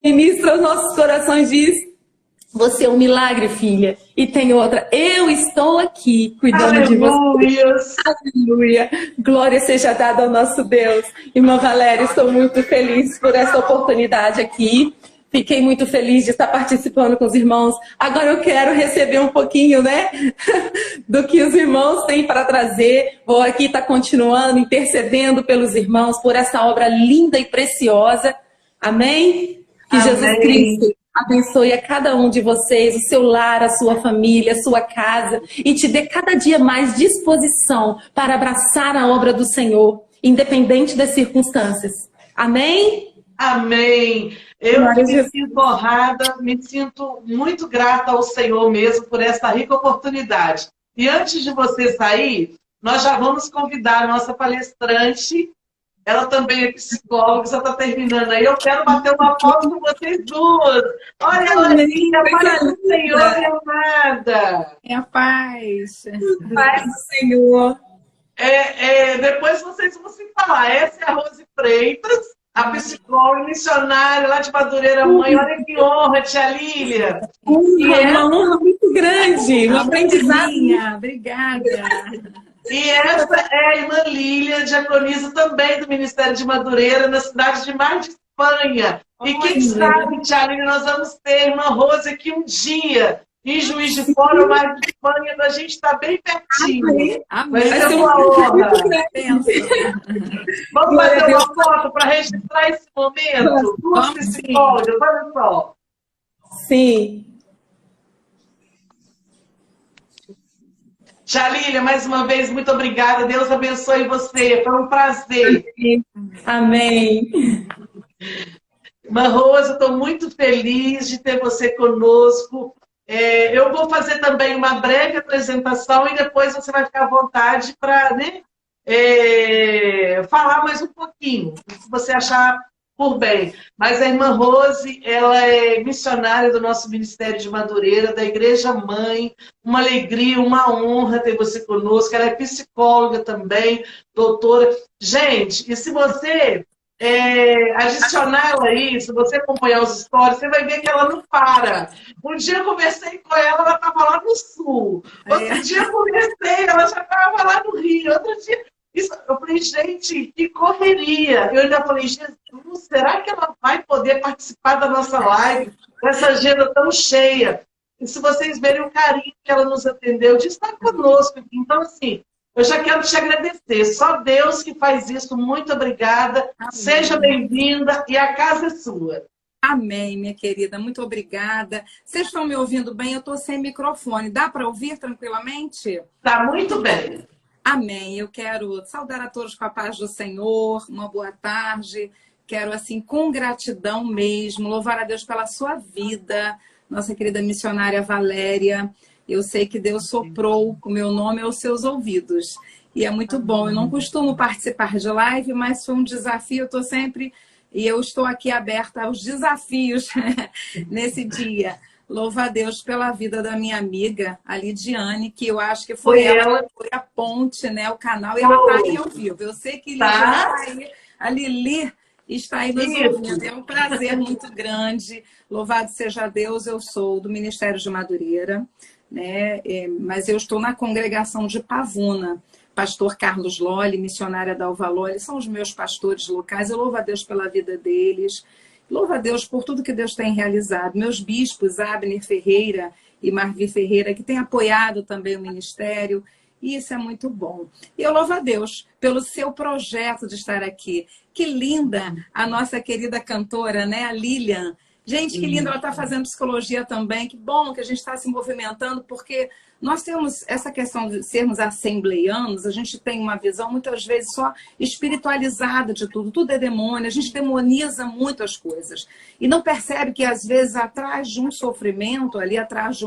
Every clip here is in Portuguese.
Ministra os nossos corações, diz: você é um milagre, filha. E tem outra: eu estou aqui cuidando de você. Aleluia. Glória seja dada ao nosso Deus. Irmã Valéria, estou muito feliz por essa oportunidade aqui. Fiquei muito feliz de estar participando com os irmãos. Agora eu quero receber um pouquinho, né, do que os irmãos têm para trazer. Vou aqui estar continuando, intercedendo pelos irmãos, por essa obra linda e preciosa. Amém? Que Amém. Jesus Cristo abençoe a cada um de vocês, o seu lar, a sua família, a sua casa, e te dê cada dia mais disposição para abraçar a obra do Senhor, independente das circunstâncias. Amém? Amém. Eu me sinto honrada, me sinto muito grata ao Senhor mesmo por essa rica oportunidade. E antes de você sair, nós já vamos convidar a nossa palestrante. Ela também é psicóloga, já está terminando aí. Eu quero bater uma foto com vocês duas. Olha, Laninha, paz do Senhor, amada. É a paz. Paz do Senhor. Depois vocês vão se falar. Essa é a Rose Freitas, a psicóloga missionária lá de Madureira, mãe. Olha que honra, tia Lília. Uma honra muito grande. Uma aprendizado. Obrigada. E essa é a irmã Lília, diaconisa também do Ministério de Madureira, na cidade de Mar de Espanha. E quem sabe, tia Lília, nós vamos ter a irmã Rose aqui um dia, em Juiz de Fora, Mar de Espanha, a gente está bem pertinho. Amém. Vai ser uma honra. Vamos fazer uma foto para registrar esse momento? Duas psicólogas, olha só. Sim. Tia Lília, mais uma vez, muito obrigada. Deus abençoe você. Foi um prazer. Amém. Irmã Rosa, estou muito feliz de ter você conosco. Eu vou fazer também uma breve apresentação e depois você vai ficar à vontade para falar mais um pouquinho, se você achar por bem. Mas a irmã Rose, ela é missionária do nosso Ministério de Madureira, da Igreja Mãe. Uma alegria, uma honra ter você conosco. Ela é psicóloga também, doutora. Gente, e se você adicionar ela aí, se você acompanhar os stories, você vai ver que ela não para. Um dia eu conversei com ela estava lá no Sul. Outro dia eu conversei, ela já estava lá no Rio. Outro dia... eu falei, gente, que correria. Eu ainda falei, Jesus, será que ela vai poder participar da nossa live com essa agenda tão cheia? E se vocês verem o carinho que ela nos atendeu, de estar conosco aqui. Então, assim, eu já quero te agradecer. Só Deus que faz isso. Muito obrigada. Amém. Seja bem-vinda e a casa é sua. Amém, minha querida. Muito obrigada. Vocês estão me ouvindo bem? Eu estou sem microfone. Dá para ouvir tranquilamente? Está muito bem. Amém. Eu quero saudar a todos com a paz do Senhor. Uma boa tarde. Quero, assim, com gratidão mesmo, louvar a Deus pela sua vida. Nossa querida missionária Valéria. Eu sei que Deus soprou o meu nome aos seus ouvidos. E é muito bom. Eu não costumo participar de live, mas foi um desafio. Eu estou sempre... E eu estou aqui aberta aos desafios nesse dia. Louva a Deus pela vida da minha amiga, a Lidiane, que eu acho que foi ela que foi a ponte, né? O canal. E ela está aí ao vivo. Eu sei que está aí. A Lili está aí nos ouvindo. É um prazer muito grande. Louvado seja Deus. Eu sou do Ministério de Madureira, né? Mas eu estou na congregação de Pavuna. Pastor Carlos Lolli, missionária da Alva Lolli, são os meus pastores locais. Eu louvo a Deus pela vida deles. Louvo a Deus por tudo que Deus tem realizado. Meus bispos, Abner Ferreira e Marvi Ferreira, que têm apoiado também o ministério. E isso é muito bom. E eu louvo a Deus pelo seu projeto de estar aqui. Que linda a nossa querida cantora, né? A Lilian. Gente, que linda, ela está fazendo psicologia também. Que bom que a gente está se movimentando, porque nós temos essa questão de sermos assembleianos, a gente tem uma visão muitas vezes só espiritualizada de tudo. Tudo é demônio, a gente demoniza muito as coisas. E não percebe que às vezes atrás de um sofrimento, ali atrás de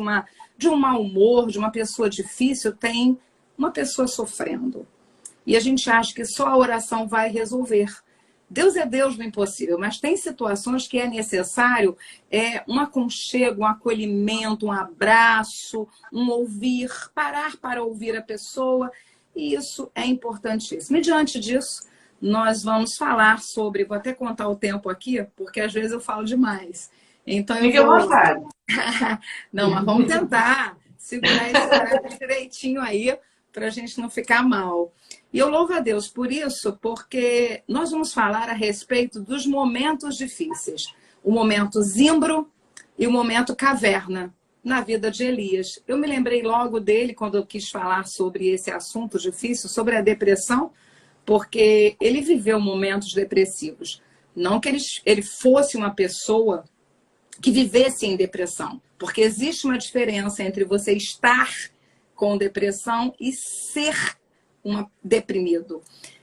um mau humor, de uma pessoa difícil, tem uma pessoa sofrendo. E a gente acha que só a oração vai resolver. Deus é Deus do impossível, mas tem situações que é necessário um aconchego, um acolhimento, um abraço, um ouvir, parar para ouvir a pessoa. E isso é importantíssimo. E diante disso, nós vamos falar sobre... Vou até contar o tempo aqui, porque às vezes eu falo demais. Então, fique à vontade. Não, mas vamos tentar segurar esse horário direitinho aí, para a gente não ficar mal. E eu louvo a Deus por isso, porque nós vamos falar a respeito dos momentos difíceis. O momento zimbro e o momento caverna na vida de Elias. Eu me lembrei logo dele quando eu quis falar sobre esse assunto difícil, sobre a depressão, porque ele viveu momentos depressivos. Não que ele fosse uma pessoa que vivesse em depressão, porque existe uma diferença entre você estar com depressão e ser deprimido.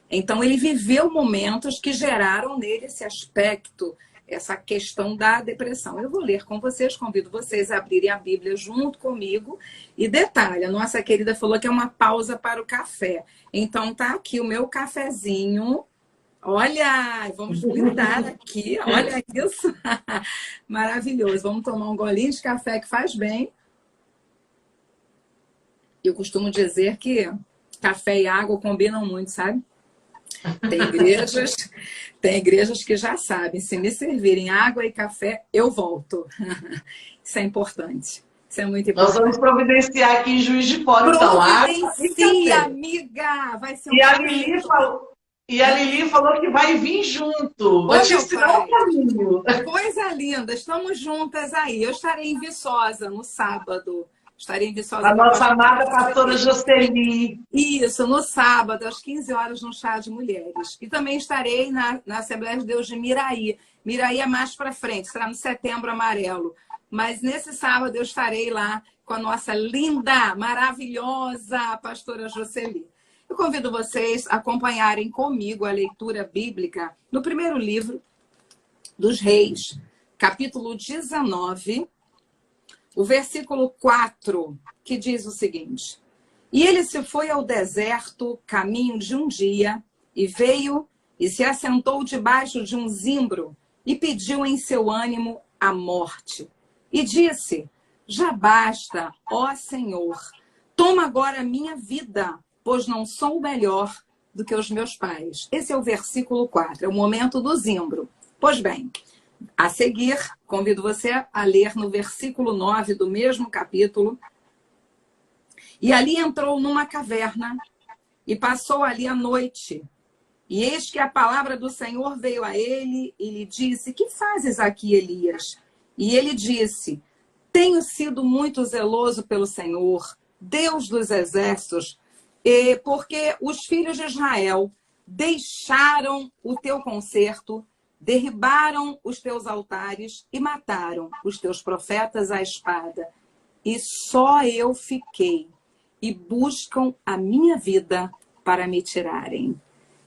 Então, ele viveu momentos que geraram nele esse aspecto, essa questão da depressão. Eu vou ler com vocês, convido vocês a abrirem a Bíblia junto comigo. E detalhe, a nossa querida falou que é uma pausa para o café. Então, tá aqui o meu cafezinho. Olha, vamos brindar aqui, olha isso. Maravilhoso. Vamos tomar um golinho de café que faz bem. Eu costumo dizer que café e água combinam muito, sabe? Tem igrejas que já sabem, se me servirem água e café, eu volto. Isso é importante. Isso é muito importante. Nós vamos providenciar aqui em Juiz de Fora, então. Providencia, amiga! Vai ser um E a Lili falou que vai vir junto. Vou te ensinar o caminho. Coisa linda, estamos juntas aí. Eu estarei em Viçosa no sábado. Estarei em Viçosa. A nossa amada pastora Jocely. Isso, no sábado, às 15 horas, no Chá de Mulheres. E também estarei na Assembleia de Deus de Miraí. Miraí é mais para frente, será no Setembro Amarelo. Mas nesse sábado eu estarei lá com a nossa linda, maravilhosa pastora Jocely. Eu convido vocês a acompanharem comigo a leitura bíblica no primeiro livro dos Reis, capítulo 19, o versículo 4, que diz o seguinte: E ele se foi ao deserto, caminho de um dia, e veio e se assentou debaixo de um zimbro, e pediu em seu ânimo a morte. E disse: Já basta, ó Senhor, toma agora a minha vida, pois não sou melhor do que os meus pais. Esse é o versículo 4, é o momento do zimbro. Pois bem, a seguir, convido você a ler no versículo 9 do mesmo capítulo. E ali entrou numa caverna e passou ali a noite. E eis que a palavra do Senhor veio a ele e lhe disse: Que fazes aqui, Elias? E ele disse: Tenho sido muito zeloso pelo Senhor, Deus dos exércitos, porque os filhos de Israel deixaram o teu concerto, derribaram os teus altares e mataram os teus profetas à espada. E só eu fiquei, e buscam a minha vida para me tirarem.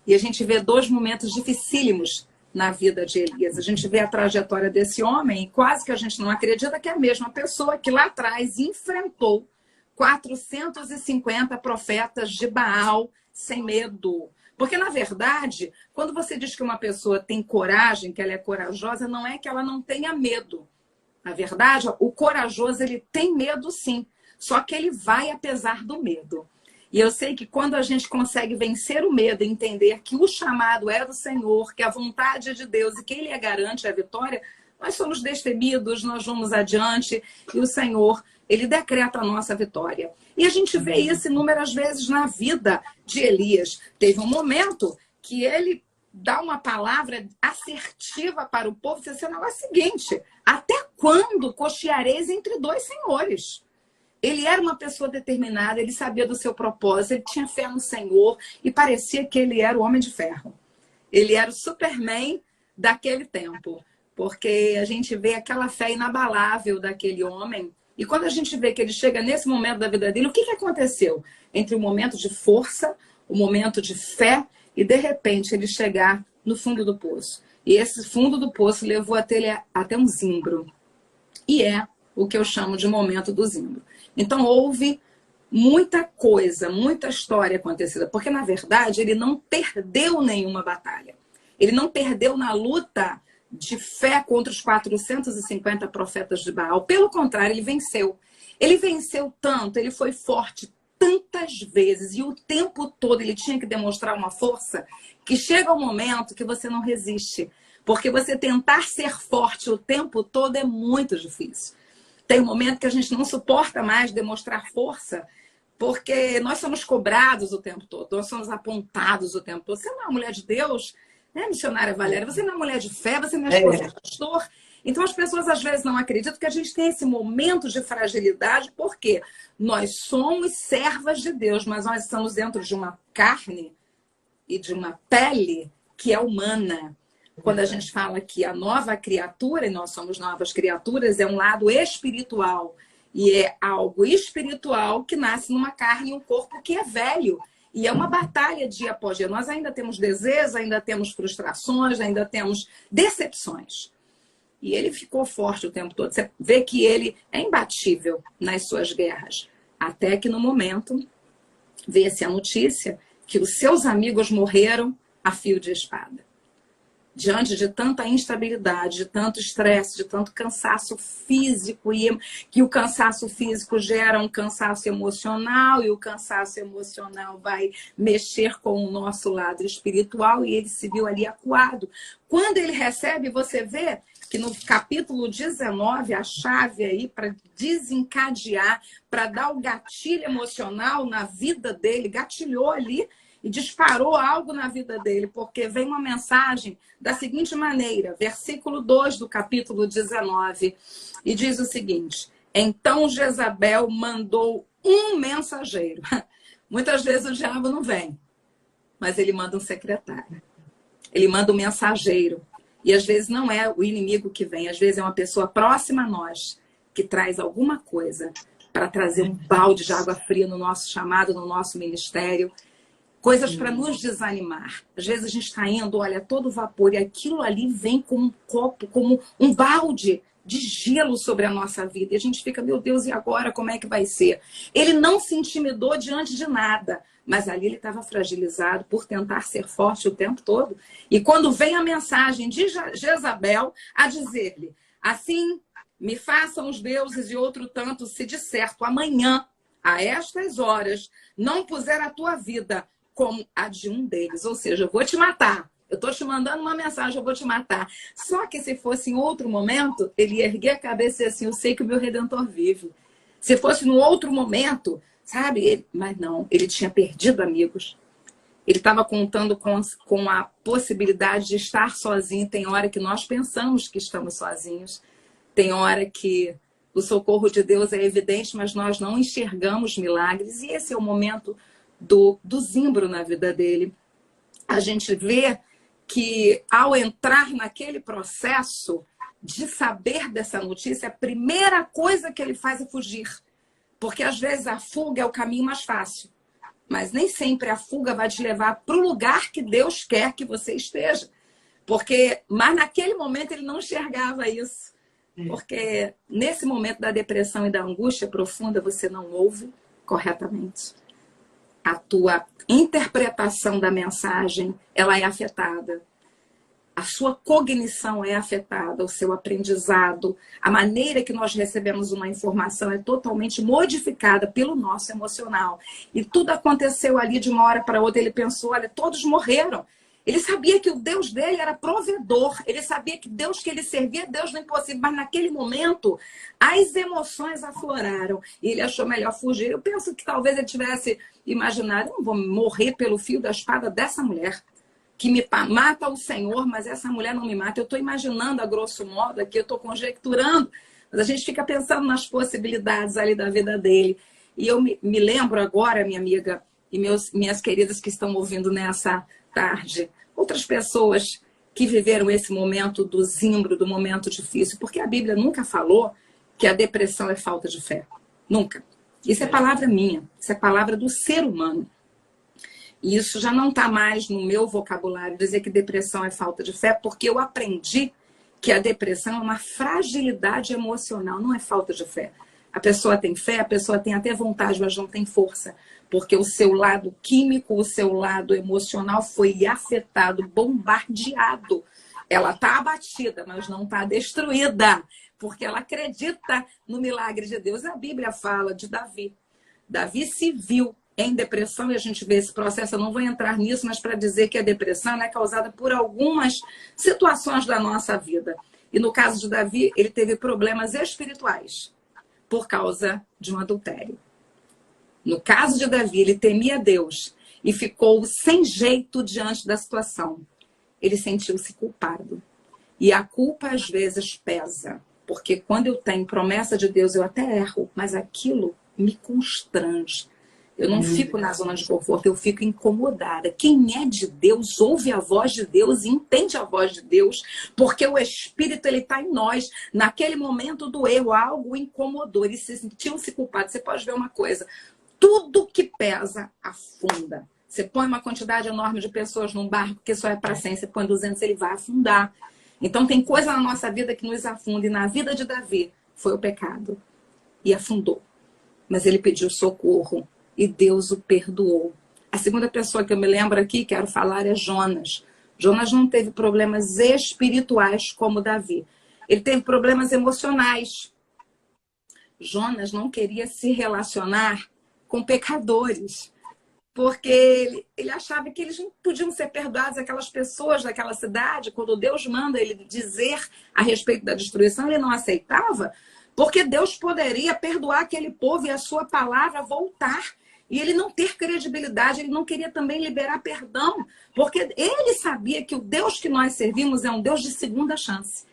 E a gente vê dois momentos dificílimos na vida de Elias. A gente vê a trajetória desse homem e quase que a gente não acredita que é a mesma pessoa que lá atrás enfrentou 450 profetas de Baal sem medo. Porque, na verdade, quando você diz que uma pessoa tem coragem, que ela é corajosa, não é que ela não tenha medo. Na verdade, o corajoso, ele tem medo sim, só que ele vai apesar do medo. E eu sei que quando a gente consegue vencer o medo e entender que o chamado é do Senhor, que a vontade é de Deus e que Ele garante a vitória, nós somos destemidos, nós vamos adiante e o Senhor, Ele decreta a nossa vitória. E a gente vê isso inúmeras vezes na vida de Elias. Teve um momento que ele dá uma palavra assertiva para o povo, dizendo o seguinte: até quando cocheareis entre dois senhores? Ele era uma pessoa determinada, ele sabia do seu propósito, ele tinha fé no Senhor e parecia que ele era o Homem de Ferro. Ele era o Superman daquele tempo, porque a gente vê aquela fé inabalável daquele homem. E quando a gente vê que ele chega nesse momento da vida dele, o que aconteceu? Entre o momento de força, o momento de fé e, de repente, ele chegar no fundo do poço. E esse fundo do poço levou até um zimbro. E é o que eu chamo de momento do zimbro. Então, houve muita coisa, muita história acontecida, porque, na verdade, ele não perdeu nenhuma batalha. Ele não perdeu na luta de fé contra os 450 profetas de Baal. Pelo contrário, ele venceu. Ele venceu tanto, ele foi forte, tanta tantas vezes e o tempo todo ele tinha que demonstrar uma força, que chega um momento que você não resiste. Porque você tentar ser forte o tempo todo é muito difícil. Tem um momento que a gente não suporta mais demonstrar força, porque nós somos cobrados o tempo todo, nós somos apontados o tempo todo. Você não é uma mulher de Deus, né, missionária Valéria? Você não é uma mulher de fé, você não é esposa de pastor. Então as pessoas às vezes não acreditam que a gente tem esse momento de fragilidade, porque nós somos servas de Deus, mas nós estamos dentro de uma carne e de uma pele que é humana. Quando a gente fala que a nova criatura, e nós somos novas criaturas, é um lado espiritual. E é algo espiritual que nasce numa carne e um corpo que é velho. E é uma batalha dia após dia. Nós ainda temos desejos, ainda temos frustrações, ainda temos decepções. E ele ficou forte o tempo todo. Você vê que ele é imbatível nas suas guerras. Até que no momento vê-se a notícia que os seus amigos morreram a fio de espada. Diante de tanta instabilidade, de tanto estresse, de tanto cansaço físico, e que o cansaço físico gera um cansaço emocional, e o cansaço emocional vai mexer com o nosso lado espiritual, e ele se viu ali acuado. Quando ele recebe, você vê que no capítulo 19, a chave aí para desencadear, para dar o gatilho emocional na vida dele, gatilhou ali, e disparou algo na vida dele, porque vem uma mensagem da seguinte maneira, versículo 2 do capítulo 19, e diz o seguinte: então Jezabel mandou um mensageiro. Muitas vezes o diabo não vem, mas ele manda um secretário. Ele manda um mensageiro. E às vezes não é o inimigo que vem, às vezes é uma pessoa próxima a nós, que traz alguma coisa para trazer um balde de água fria no nosso chamado, no nosso ministério. Coisas para nos desanimar. Às vezes a gente está indo, olha, todo vapor, e aquilo ali vem como um copo, como um balde de gelo sobre a nossa vida. E a gente fica, meu Deus, e agora como é que vai ser? Ele não se intimidou diante de nada, mas ali ele estava fragilizado por tentar ser forte o tempo todo. E quando vem a mensagem de Jezabel a dizer-lhe, assim me façam os deuses e outro tanto, se de certo amanhã, a estas horas, não puser a tua vida como a de um deles. Ou seja, eu vou te matar. Eu estou te mandando uma mensagem, eu vou te matar. Só que se fosse em outro momento, ele ia erguer a cabeça e assim, eu sei que o meu Redentor vive. Se fosse num outro momento, sabe? Mas não, ele tinha perdido amigos. Ele estava contando com a possibilidade de estar sozinho. Tem hora que nós pensamos que estamos sozinhos. Tem hora que o socorro de Deus é evidente, mas nós não enxergamos milagres. E esse é o momento do zimbro na vida dele. A gente vê que ao entrar naquele processo de saber dessa notícia, a primeira coisa que ele faz é fugir. Porque às vezes a fuga é o caminho mais fácil. Mas nem sempre a fuga vai te levar para o lugar que Deus quer que você esteja. Mas naquele momento ele não enxergava isso. Porque nesse momento da depressão e da angústia profunda, você não ouve corretamente. A tua interpretação da mensagem, ela é afetada. A sua cognição é afetada, o seu aprendizado, a maneira que nós recebemos uma informação é totalmente modificada pelo nosso emocional. E tudo aconteceu ali de uma hora para outra. Ele pensou, olha, todos morreram. Ele sabia que o Deus dele era provedor. Ele sabia que Deus que ele servia, Deus do impossível. Mas naquele momento, as emoções afloraram. E ele achou melhor fugir. Eu penso que talvez ele tivesse imaginado, eu não vou morrer pelo fio da espada dessa mulher, que me mata o Senhor, mas essa mulher não me mata. Eu estou imaginando, a grosso modo, aqui eu estou conjecturando. Mas a gente fica pensando nas possibilidades ali da vida dele. E eu me lembro agora, minha amiga, e minhas queridas que estão ouvindo nessa tarde, outras pessoas que viveram esse momento do zimbro, do momento difícil, porque a Bíblia nunca falou que a depressão é falta de fé. Nunca. Isso é palavra minha, isso é palavra do ser humano. E isso já não está mais no meu vocabulário, dizer que depressão é falta de fé, porque eu aprendi que a depressão é uma fragilidade emocional, não é falta de fé. A pessoa tem fé, a pessoa tem até vontade, mas não tem força. Porque o seu lado químico, o seu lado emocional foi afetado, bombardeado. Ela está abatida, mas não está destruída. Porque ela acredita no milagre de Deus. A Bíblia fala de Davi. Davi se viu em depressão, e a gente vê esse processo, eu não vou entrar nisso, mas para dizer que a depressão é causada por algumas situações da nossa vida. E no caso de Davi, ele teve problemas espirituais por causa de um adultério. No caso de Davi, ele temia Deus e ficou sem jeito diante da situação. Ele sentiu-se culpado. E a culpa às vezes pesa, porque quando eu tenho promessa de Deus, eu até erro, mas aquilo me constrange. Eu não fico na zona de conforto, eu fico incomodada. Quem é de Deus, ouve a voz de Deus e entende a voz de Deus, porque o Espírito está em nós. Naquele momento do erro, algo incomodou, ele se sentiu-se culpado. Você pode ver uma coisa, tudo que pesa afunda. Você põe uma quantidade enorme de pessoas num barco que só é para 100, você põe 200, ele vai afundar. Então tem coisa na nossa vida que nos afunda, e na vida de Davi foi o pecado, e afundou. Mas ele pediu socorro, e Deus o perdoou. A segunda pessoa que eu me lembro aqui, quero falar, é Jonas. Jonas não teve problemas espirituais como Davi. Ele teve problemas emocionais. Jonas não queria se relacionar com pecadores, porque ele achava que eles não podiam ser perdoados, aquelas pessoas daquela cidade. Quando Deus manda ele dizer a respeito da destruição, ele não aceitava, porque Deus poderia perdoar aquele povo e a sua palavra voltar. E ele não ter credibilidade, ele não queria também liberar perdão, porque ele sabia que o Deus que nós servimos é um Deus de segunda chance.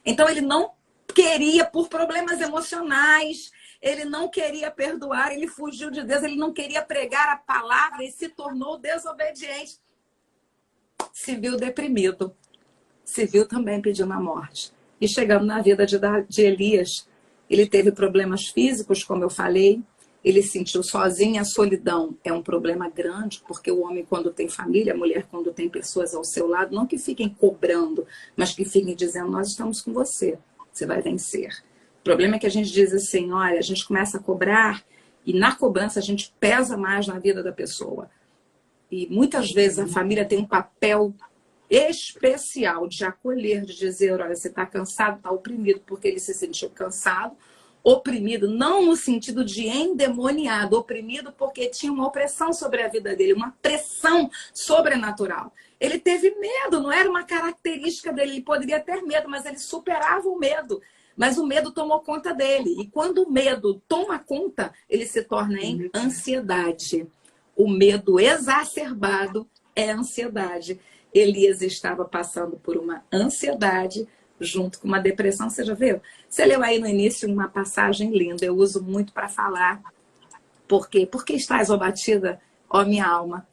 Então ele não queria, por problemas emocionais, ele não queria perdoar, ele fugiu de Deus, ele não queria pregar a palavra e se tornou desobediente. Se viu deprimido, se viu também pedindo a morte. E chegando na vida de Elias, ele teve problemas físicos, como eu falei, ele se sentiu sozinho. A solidão é um problema grande, porque o homem, quando tem família, a mulher, quando tem pessoas ao seu lado, não que fiquem cobrando, mas que fiquem dizendo, nós estamos com você, você vai vencer. O problema é que a gente diz assim, olha, a gente começa a cobrar, e na cobrança a gente pesa mais na vida da pessoa. E muitas vezes a família tem um papel especial de acolher, de dizer, olha, você está cansado, está oprimido, porque ele se sentiu cansado, oprimido, não no sentido de endemoniado, oprimido porque tinha uma opressão sobre a vida dele, uma pressão sobrenatural. Ele teve medo, não era uma característica dele, ele poderia ter medo, mas ele superava o medo. Mas o medo tomou conta dele. E quando o medo toma conta, ele se torna em ansiedade. O medo exacerbado é ansiedade. Elias estava passando por uma ansiedade junto com uma depressão, você já viu? Você leu aí no início uma passagem linda, eu uso muito para falar. Por quê? Por que estás abatida, ó minha alma?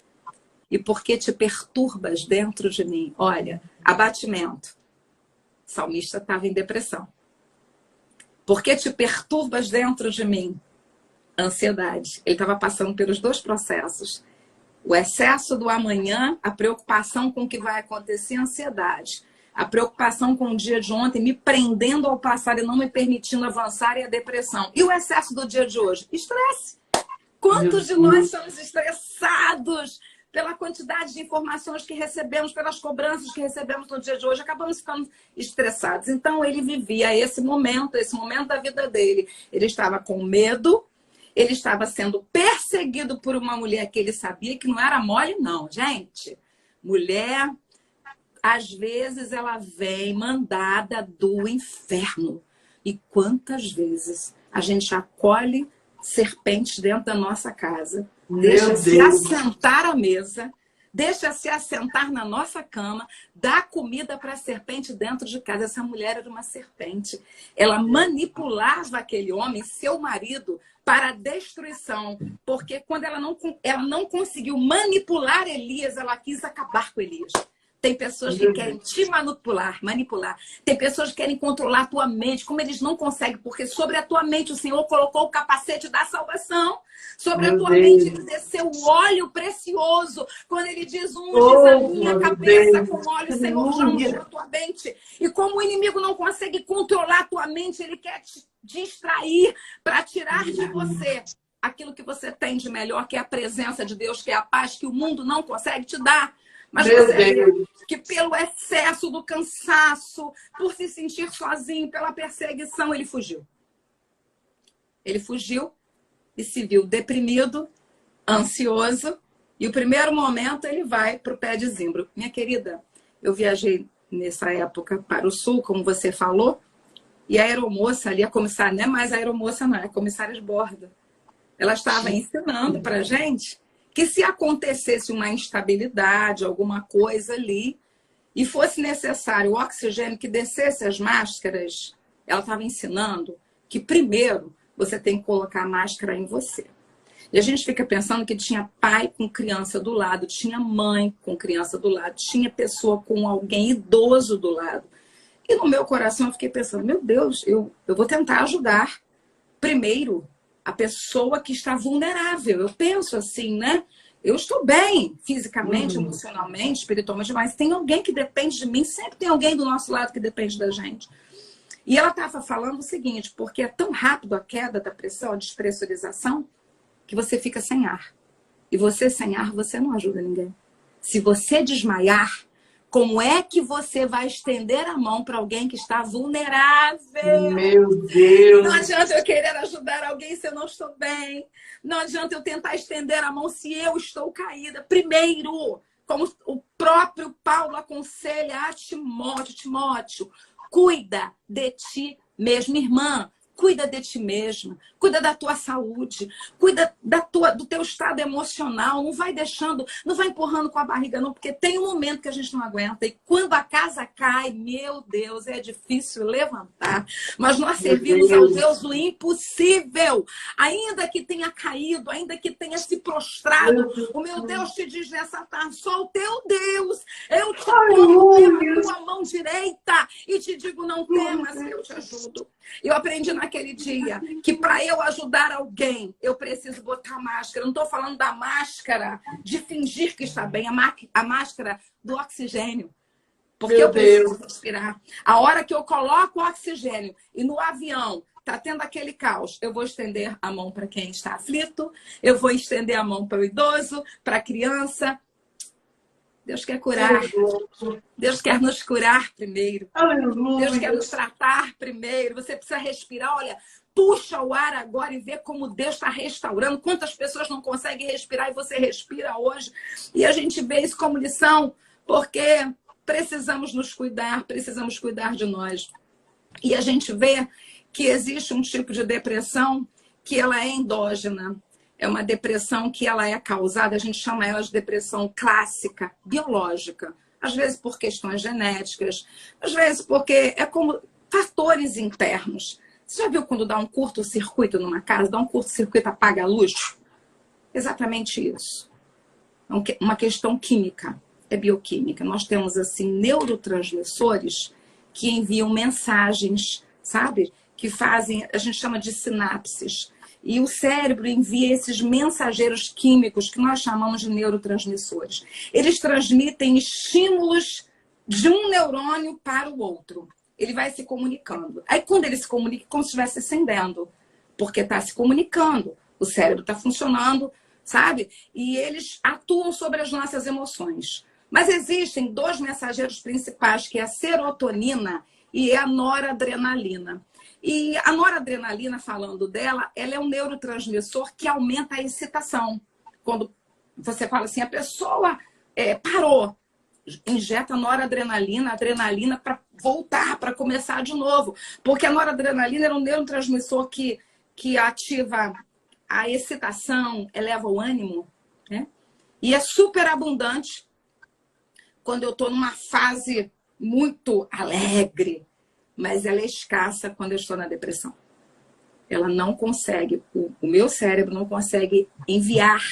E por que te perturbas dentro de mim? Olha, abatimento. O salmista estava em depressão. Por que te perturbas dentro de mim? Ansiedade. Ele estava passando pelos dois processos. O excesso do amanhã, a preocupação com o que vai acontecer, a ansiedade. A preocupação com o dia de ontem, me prendendo ao passado e não me permitindo avançar, e a depressão. E o excesso do dia de hoje? Estresse. Quantos de nós somos estressados pela quantidade de informações que recebemos, pelas cobranças que recebemos no dia de hoje? Acabamos ficando estressados. Então, ele vivia esse momento da vida dele. Ele estava com medo, ele estava sendo perseguido por uma mulher que ele sabia que não era mole, não, gente. Mulher... Às vezes ela vem mandada do inferno. E quantas vezes a gente acolhe serpentes dentro da nossa casa, deixa-se assentar à mesa, deixa-se assentar na nossa cama, dá comida para a serpente dentro de casa. Essa mulher era uma serpente. Ela manipulava aquele homem, seu marido, para a destruição. Porque quando ela não conseguiu manipular Elias, ela quis acabar com Elias. Tem pessoas que querem te manipular. Tem pessoas que querem controlar a tua mente, como eles não conseguem, porque sobre a tua mente o Senhor colocou o capacete da salvação. Sobre a tua mente ele desceu o óleo precioso. Quando ele diz, unges a minha cabeça com óleo, o Senhor já ungiu a tua mente. E como o inimigo não consegue controlar a tua mente, ele quer te distrair para tirar de você aquilo que você tem de melhor, que é a presença de Deus, que é a paz que o mundo não consegue te dar. Mas você vê que pelo excesso do cansaço, por se sentir sozinho, pela perseguição, ele fugiu. Ele fugiu e se viu deprimido ansioso, e o primeiro momento ele vai para o pé de zimbro. Minha querida, eu viajei nessa época para o sul, como você falou, e a aeromoça ali, a comissária, não é mais a aeromoça não, é a comissária de bordo. Ela estava ensinando para a gente que se acontecesse uma instabilidade, alguma coisa ali, e fosse necessário o oxigênio que descesse as máscaras, ela estava ensinando que primeiro você tem que colocar a máscara em você. E a gente fica pensando que tinha pai com criança do lado, tinha mãe com criança do lado, tinha pessoa com alguém idoso do lado. E no meu coração eu fiquei pensando, meu Deus, eu vou tentar ajudar primeiro a pessoa que está vulnerável. Eu penso assim, né? Eu estou bem fisicamente, emocionalmente, espiritualmente, mas tem alguém que depende de mim, sempre tem alguém do nosso lado que depende da gente. E ela estava falando o seguinte, porque é tão rápido a queda da pressão, a despressurização, que você fica sem ar. E você sem ar, você não ajuda ninguém. Se você desmaiar, como é que você vai estender a mão para alguém que está vulnerável? Meu Deus! Não adianta eu querer ajudar alguém se eu não estou bem. Não adianta eu tentar estender a mão se eu estou caída. Primeiro, como o próprio Paulo aconselha a Timóteo, Timóteo, cuida de ti mesmo, irmã. Cuida de ti mesma, cuida da tua saúde, cuida do teu estado emocional, não vai deixando, não vai empurrando com a barriga não, porque tem um momento que a gente não aguenta e quando a casa cai, meu Deus, é difícil levantar, mas nós servimos ao Deus do impossível, ainda que tenha caído, ainda que tenha se prostrado, o meu Deus te diz nessa tarde, sou o teu Deus, eu te tomo pela tua mão direita e te digo, não temas, eu te ajudo. Eu aprendi naquele dia que para eu ajudar alguém, eu preciso botar máscara. Não estou falando da máscara de fingir que está bem, a máscara do oxigênio. Porque eu preciso respirar. A hora que eu coloco o oxigênio e no avião está tendo aquele caos, eu vou estender a mão para quem está aflito, eu vou estender a mão para o idoso, para a criança. Deus quer curar. Deus quer nos curar primeiro. Deus quer nos tratar primeiro. Você precisa respirar. Olha, puxa o ar agora e vê como Deus está restaurando. Quantas pessoas não conseguem respirar e você respira hoje. E a gente vê isso como lição, porque precisamos nos cuidar, precisamos cuidar de nós. E a gente vê que existe um tipo de depressão que ela é endógena. É uma depressão que ela é causada, a gente chama ela de depressão clássica, biológica. Às vezes por questões genéticas, às vezes porque é como fatores internos. Você já viu quando dá um curto-circuito numa casa, dá um curto-circuito, apaga a luz? Exatamente isso. É uma questão química, é bioquímica. Nós temos, assim, neurotransmissores que enviam mensagens, sabe? Que fazem, a gente chama de sinapses. E o cérebro envia esses mensageiros químicos que nós chamamos de neurotransmissores. Eles transmitem estímulos de um neurônio para o outro. Ele vai se comunicando. Aí quando ele se comunica, é como se estivesse acendendo. Porque está se comunicando. O cérebro está funcionando, sabe? E eles atuam sobre as nossas emoções. Mas existem dois mensageiros principais, que é a serotonina e a noradrenalina. E a noradrenalina, falando dela, ela é um neurotransmissor que aumenta a excitação. Quando você fala assim, a pessoa parou, injeta noradrenalina, adrenalina para voltar, para começar de novo. Porque a noradrenalina é um neurotransmissor que ativa a excitação, eleva o ânimo, né? E é super abundante quando eu estou numa fase muito alegre, mas ela é escassa quando eu estou na depressão. Ela não consegue, o meu cérebro não consegue enviar,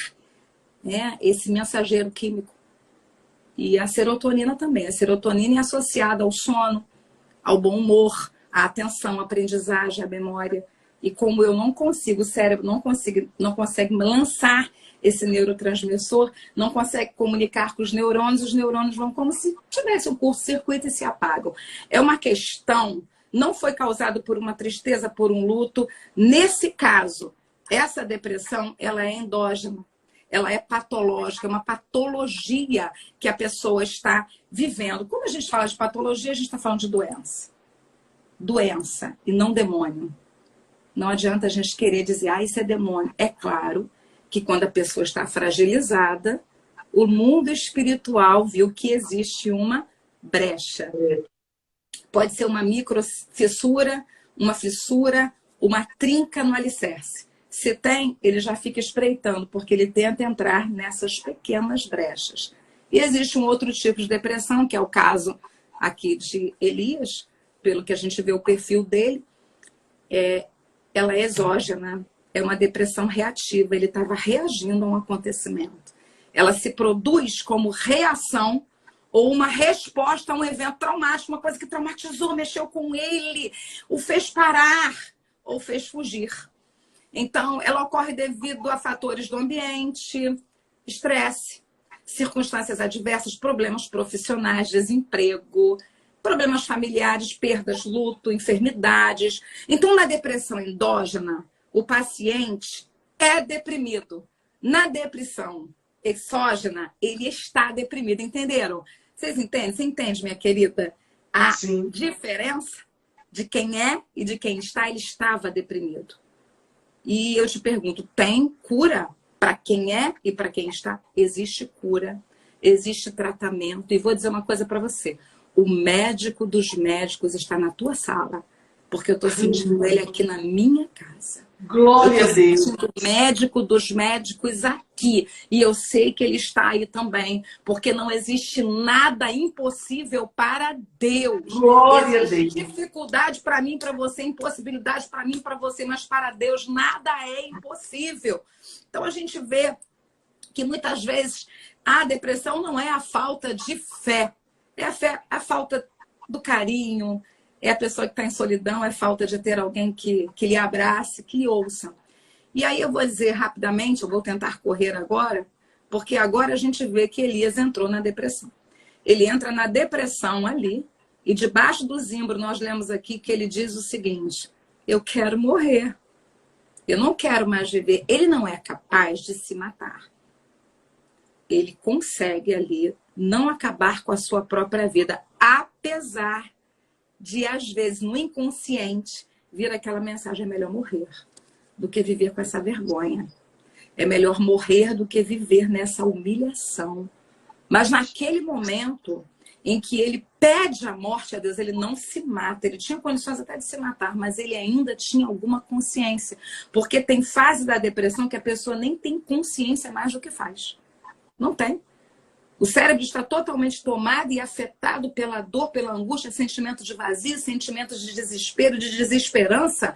né, esse mensageiro químico. E a serotonina também. A serotonina é associada ao sono, ao bom humor, à atenção, à aprendizagem, à memória. E como eu não consigo, o cérebro não consegue lançar esse neurotransmissor, não consegue comunicar com os neurônios vão como se tivesse um curto-circuito e se apagam. É uma questão, não foi causada por uma tristeza, por um luto. Nesse caso, essa depressão, ela é endógena, ela é patológica, é uma patologia que a pessoa está vivendo. Quando a gente fala de patologia, a gente está falando de doença. Doença e não demônio. Não adianta a gente querer dizer, isso é demônio. É claro que quando a pessoa está fragilizada, o mundo espiritual viu que existe uma brecha. Pode ser uma microfissura, uma fissura, uma trinca no alicerce. Se tem, ele já fica espreitando, porque ele tenta entrar nessas pequenas brechas. E existe um outro tipo de depressão, que é o caso aqui de Elias, pelo que a gente vê o perfil dele, ela é exógena, é uma depressão reativa, ele estava reagindo a um acontecimento. Ela se produz como reação ou uma resposta a um evento traumático, uma coisa que traumatizou, mexeu com ele, o fez parar ou fez fugir. Então, ela ocorre devido a fatores do ambiente, estresse, circunstâncias adversas, problemas profissionais, desemprego, problemas familiares, perdas, luto, enfermidades. Então, na depressão endógena, o paciente é deprimido. Na depressão exógena, ele está deprimido. Entenderam? Vocês entendem? Você entende, minha querida? A diferença de quem é e de quem está, ele estava deprimido. E eu te pergunto, tem cura para quem é e para quem está? Existe cura, existe tratamento. E vou dizer uma coisa para você. O médico dos médicos está na tua sala, porque eu estou sentindo ele aqui na minha casa. Glória a Deus. O médico dos médicos aqui. E eu sei que ele está aí também, porque não existe nada impossível para Deus. Glória a Deus. Existe dificuldade para mim, para você, impossibilidade para mim, para você, mas para Deus nada é impossível. Então a gente vê que muitas vezes a depressão não é a falta de fé, é a falta do carinho. É a pessoa que está em solidão, é falta de ter alguém que lhe abrace, que lhe ouça. E aí eu vou dizer rapidamente, eu vou tentar correr agora, porque agora a gente vê que Elias entrou na depressão. Ele entra na depressão ali, e debaixo do zimbro nós lemos aqui que ele diz o seguinte: eu quero morrer, eu não quero mais viver. Ele não é capaz de se matar. Ele consegue ali não acabar com a sua própria vida, apesar de, às vezes, no inconsciente, vir aquela mensagem: é melhor morrer do que viver com essa vergonha. É melhor morrer do que viver nessa humilhação. Mas naquele momento em que ele pede a morte a Deus, ele não se mata. Ele tinha condições até de se matar, mas ele ainda tinha alguma consciência. Porque tem fase da depressão que a pessoa nem tem consciência mais do que faz. Não tem. O cérebro está totalmente tomado e afetado pela dor, pela angústia, sentimento de vazio, sentimentos de desespero, de desesperança.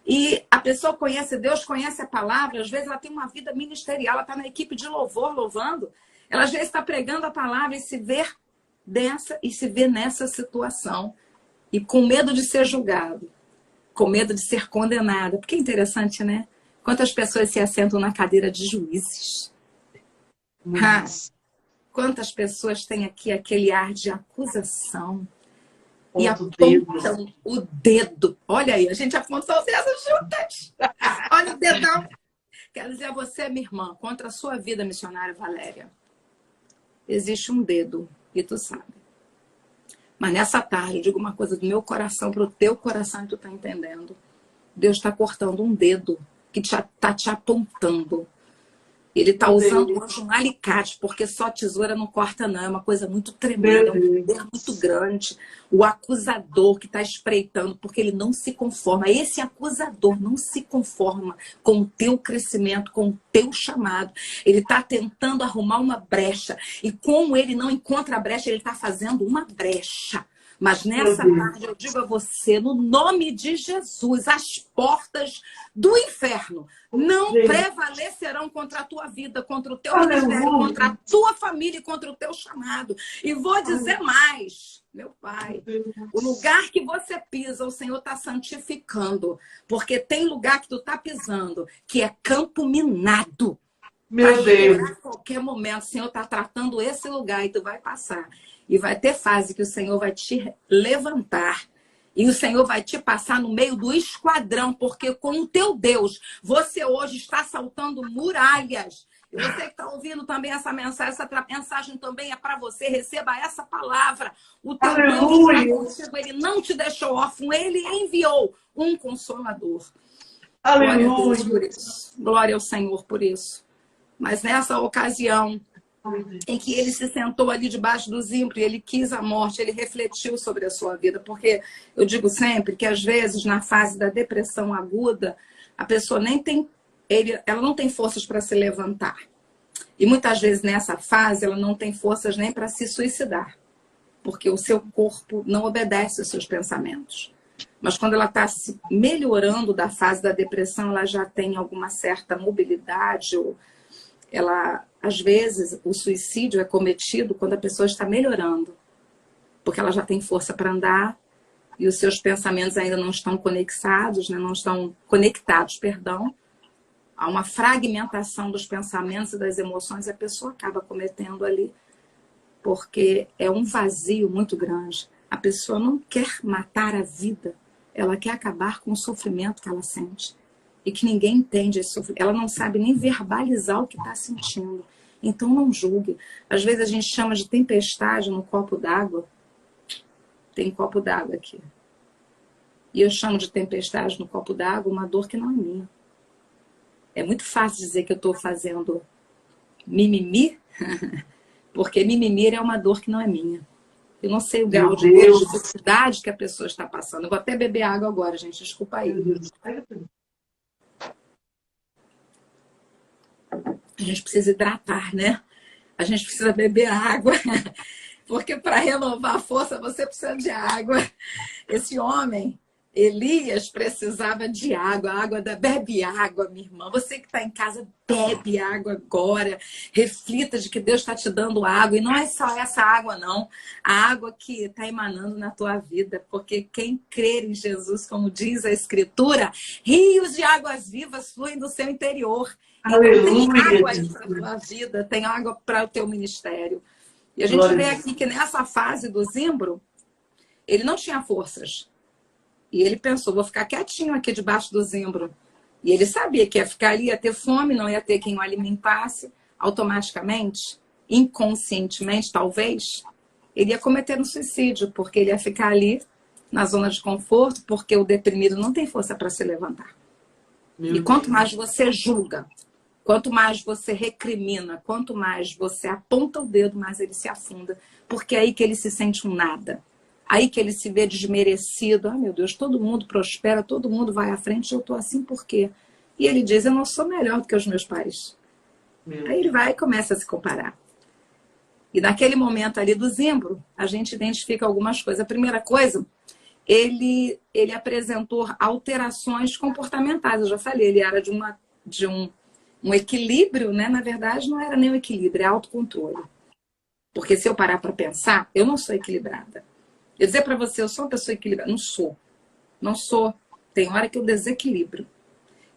E a pessoa conhece Deus, conhece a palavra, às vezes ela tem uma vida ministerial, ela está na equipe de louvor, louvando. Ela às vezes está pregando a palavra e se vê nessa situação. E com medo de ser julgado, com medo de ser condenada. Porque é interessante, né? Quantas pessoas se assentam na cadeira de juízes? Quantas pessoas têm aqui aquele ar de acusação e apontam o dedo. Olha aí, a gente apontou os dedos juntas. Olha o dedão. Quero dizer a você, minha irmã, contra a sua vida, missionária Valéria, existe um dedo, e tu sabe. Mas nessa tarde, eu digo uma coisa do meu coração para o teu coração, e tu tá entendendo. Deus está cortando um dedo que tá te apontando. Ele está usando hoje um alicate, porque só tesoura não corta, não. É uma coisa muito tremenda, um poder muito grande. O acusador que está espreitando, porque ele não se conforma. Esse acusador não se conforma com o teu crescimento, com o teu chamado. Ele está tentando arrumar uma brecha. E como ele não encontra a brecha, ele está fazendo uma brecha. Mas nessa tarde eu digo a você, no nome de Jesus, as portas do inferno não prevalecerão contra a tua vida, contra o teu ministério, contra a tua família e contra o teu chamado. E vou dizer mais, meu Pai, o lugar que você pisa, o Senhor está santificando, porque tem lugar que tu está pisando, que é campo minado. Meu Deus. A qualquer momento, o Senhor está tratando esse lugar e tu vai passar. E vai ter fase que o Senhor vai te levantar. E o Senhor vai te passar no meio do esquadrão. Porque com o teu Deus, você hoje está saltando muralhas. E você que está ouvindo também essa mensagem também é para você. Receba essa palavra. O teu Deus está contigo. Ele não te deixou órfão. Ele enviou um consolador. Aleluia. Glória a Deus por isso. Glória ao Senhor por isso. Mas nessa ocasião em que ele se sentou ali debaixo do zimbro e ele quis a morte, ele refletiu sobre a sua vida. Porque eu digo sempre que, às vezes, na fase da depressão aguda, a pessoa nem tem, ela não tem forças para se levantar. E muitas vezes, nessa fase, ela não tem forças nem para se suicidar. Porque o seu corpo não obedece aos seus pensamentos. Mas quando ela está se melhorando da fase da depressão, ela já tem alguma certa mobilidade, ou ela, às vezes, o suicídio é cometido quando a pessoa está melhorando, porque ela já tem força para andar e os seus pensamentos ainda não estão conectados, né? Não estão conectados, perdão. Há uma fragmentação dos pensamentos e das emoções e a pessoa acaba cometendo ali, porque é um vazio muito grande. A pessoa não quer matar a vida, ela quer acabar com o sofrimento que ela sente. E que ninguém entende esse sofrimento. Ela não sabe nem verbalizar o que está sentindo. Então não julgue. Às vezes a gente chama de tempestade no copo d'água. Tem copo d'água aqui. E eu chamo de tempestade no copo d'água uma dor que não é minha. É muito fácil dizer que eu estou fazendo mimimi, porque mimimi é uma dor que não é minha. Eu não sei o grau de dificuldade que a pessoa está passando. Eu vou até beber água agora, gente. Desculpa aí. A gente precisa hidratar, né? A gente precisa beber água, porque para renovar a força você precisa de água. Esse homem, Elias, precisava de água. Bebe água, minha irmã. Você que está em casa, bebe água agora. Reflita de que Deus está te dando água. E não é só essa água, não. A água que está emanando na tua vida. Porque quem crer em Jesus, como diz a Escritura, rios de águas vivas fluem do seu interior. Então, tem água aí para a tua vida, tem água para o teu ministério. E a gente vê aqui que nessa fase do zimbro, ele não tinha forças. E ele pensou, vou ficar quietinho aqui debaixo do zimbro. E ele sabia que ia ficar ali, ia ter fome, não ia ter quem o alimentasse. Automaticamente, inconscientemente, talvez, ele ia cometer um suicídio, porque ele ia ficar ali na zona de conforto, porque o deprimido não tem força para se levantar. E quanto mais você julga, quanto mais você recrimina, quanto mais você aponta o dedo, mais ele se afunda. Porque é aí que ele se sente um nada. Aí que ele se vê desmerecido. Ah, meu Deus, todo mundo prospera, todo mundo vai à frente, eu estou assim por quê? E ele diz, eu não sou melhor do que os meus pais. Aí ele vai e começa a se comparar. E naquele momento ali do zimbro, a gente identifica algumas coisas. A primeira coisa, ele apresentou alterações comportamentais. Eu já falei, ele era de um equilíbrio, né? Na verdade, não era nem um equilíbrio, é autocontrole. Porque se eu parar para pensar, eu não sou equilibrada. Eu dizer para você, eu sou uma pessoa equilibrada. Não sou. Não sou. Tem hora que eu desequilibro.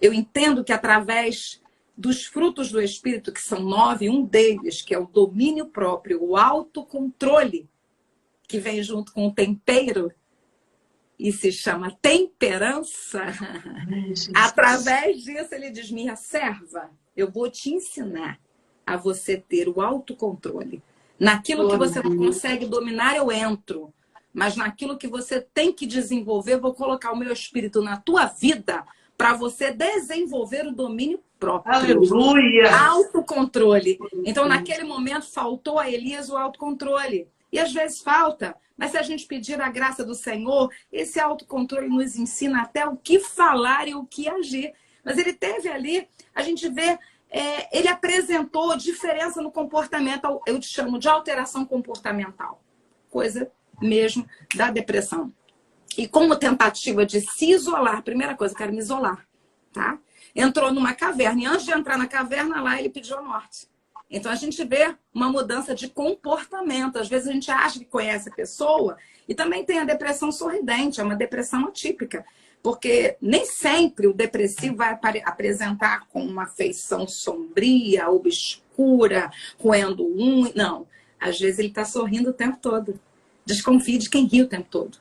Eu entendo que através dos frutos do Espírito, que são 9, um deles, que é o domínio próprio, o autocontrole, que vem junto com o tempero, e se chama temperança. Através disso, ele diz, minha serva, eu vou te ensinar a você ter o autocontrole. Naquilo que você não consegue dominar, eu entro. Mas naquilo que você tem que desenvolver, eu vou colocar o meu espírito na tua vida para você desenvolver o domínio próprio. Aleluia! Autocontrole. Então, naquele momento, faltou a Elias o autocontrole. E às vezes falta. Mas se a gente pedir a graça do Senhor, esse autocontrole nos ensina até o que falar e o que agir. Mas ele teve ali, a gente vê, ele apresentou diferença no comportamento, eu te chamo de alteração comportamental. Coisa mesmo da depressão. E como tentativa de se isolar, primeira coisa, quero me isolar, tá? Entrou numa caverna, e antes de entrar na caverna lá, ele pediu a morte. Então a gente vê uma mudança de comportamento. Às vezes a gente acha que conhece a pessoa e também tem a depressão sorridente, é uma depressão atípica. Porque nem sempre o depressivo vai apresentar com uma feição sombria, obscura, roendo unha. Não. Às vezes ele está sorrindo o tempo todo. Desconfie de quem ri o tempo todo.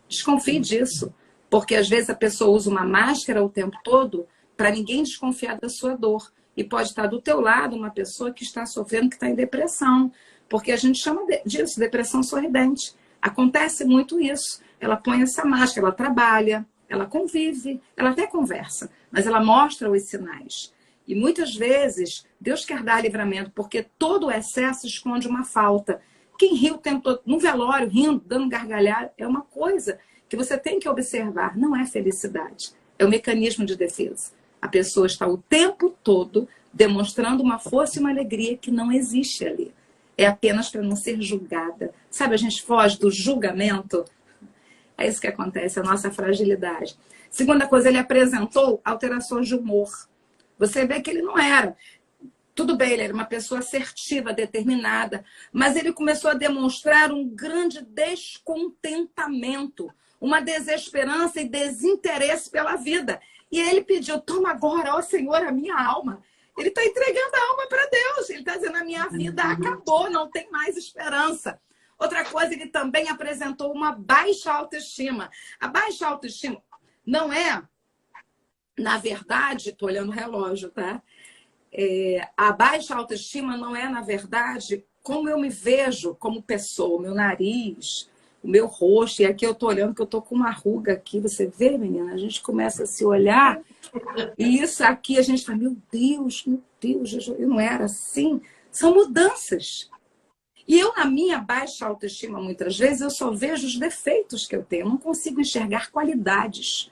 Desconfie disso. Porque às vezes a pessoa usa uma máscara o tempo todo para ninguém desconfiar da sua dor. E pode estar do teu lado uma pessoa que está sofrendo, que está em depressão. Porque a gente chama disso, depressão sorridente. Acontece muito isso. Ela põe essa máscara, ela trabalha, ela convive, ela até conversa, mas ela mostra os sinais. E muitas vezes Deus quer dar livramento, porque todo o excesso esconde uma falta. Quem ri o tempo todo, no velório, rindo, dando gargalhada, é uma coisa que você tem que observar, não é felicidade, é o mecanismo de defesa. A pessoa está o tempo todo demonstrando uma força e uma alegria que não existe ali. É apenas para não ser julgada. Sabe, a gente foge do julgamento. É isso que acontece, a nossa fragilidade. Segunda coisa, ele apresentou alterações de humor. Você vê que ele não era. Tudo bem, ele era uma pessoa assertiva, determinada, mas ele começou a demonstrar um grande descontentamento, uma desesperança e desinteresse pela vida. E ele pediu, toma agora, ó Senhor, a minha alma. Ele está entregando a alma para Deus. Ele está dizendo, a minha vida acabou, não tem mais esperança. Outra coisa, ele também apresentou uma baixa autoestima. A baixa autoestima não é, na verdade, estou olhando o relógio, tá? A baixa autoestima não é, na verdade, como eu me vejo como pessoa, o meu nariz, o meu rosto. E aqui eu estou olhando que eu estou com uma ruga aqui. Você vê, menina? A gente começa a se olhar e isso aqui a gente fala, meu Deus, eu não era assim. São mudanças. E eu, na minha baixa autoestima, muitas vezes, eu só vejo os defeitos que eu tenho. Eu não consigo enxergar qualidades.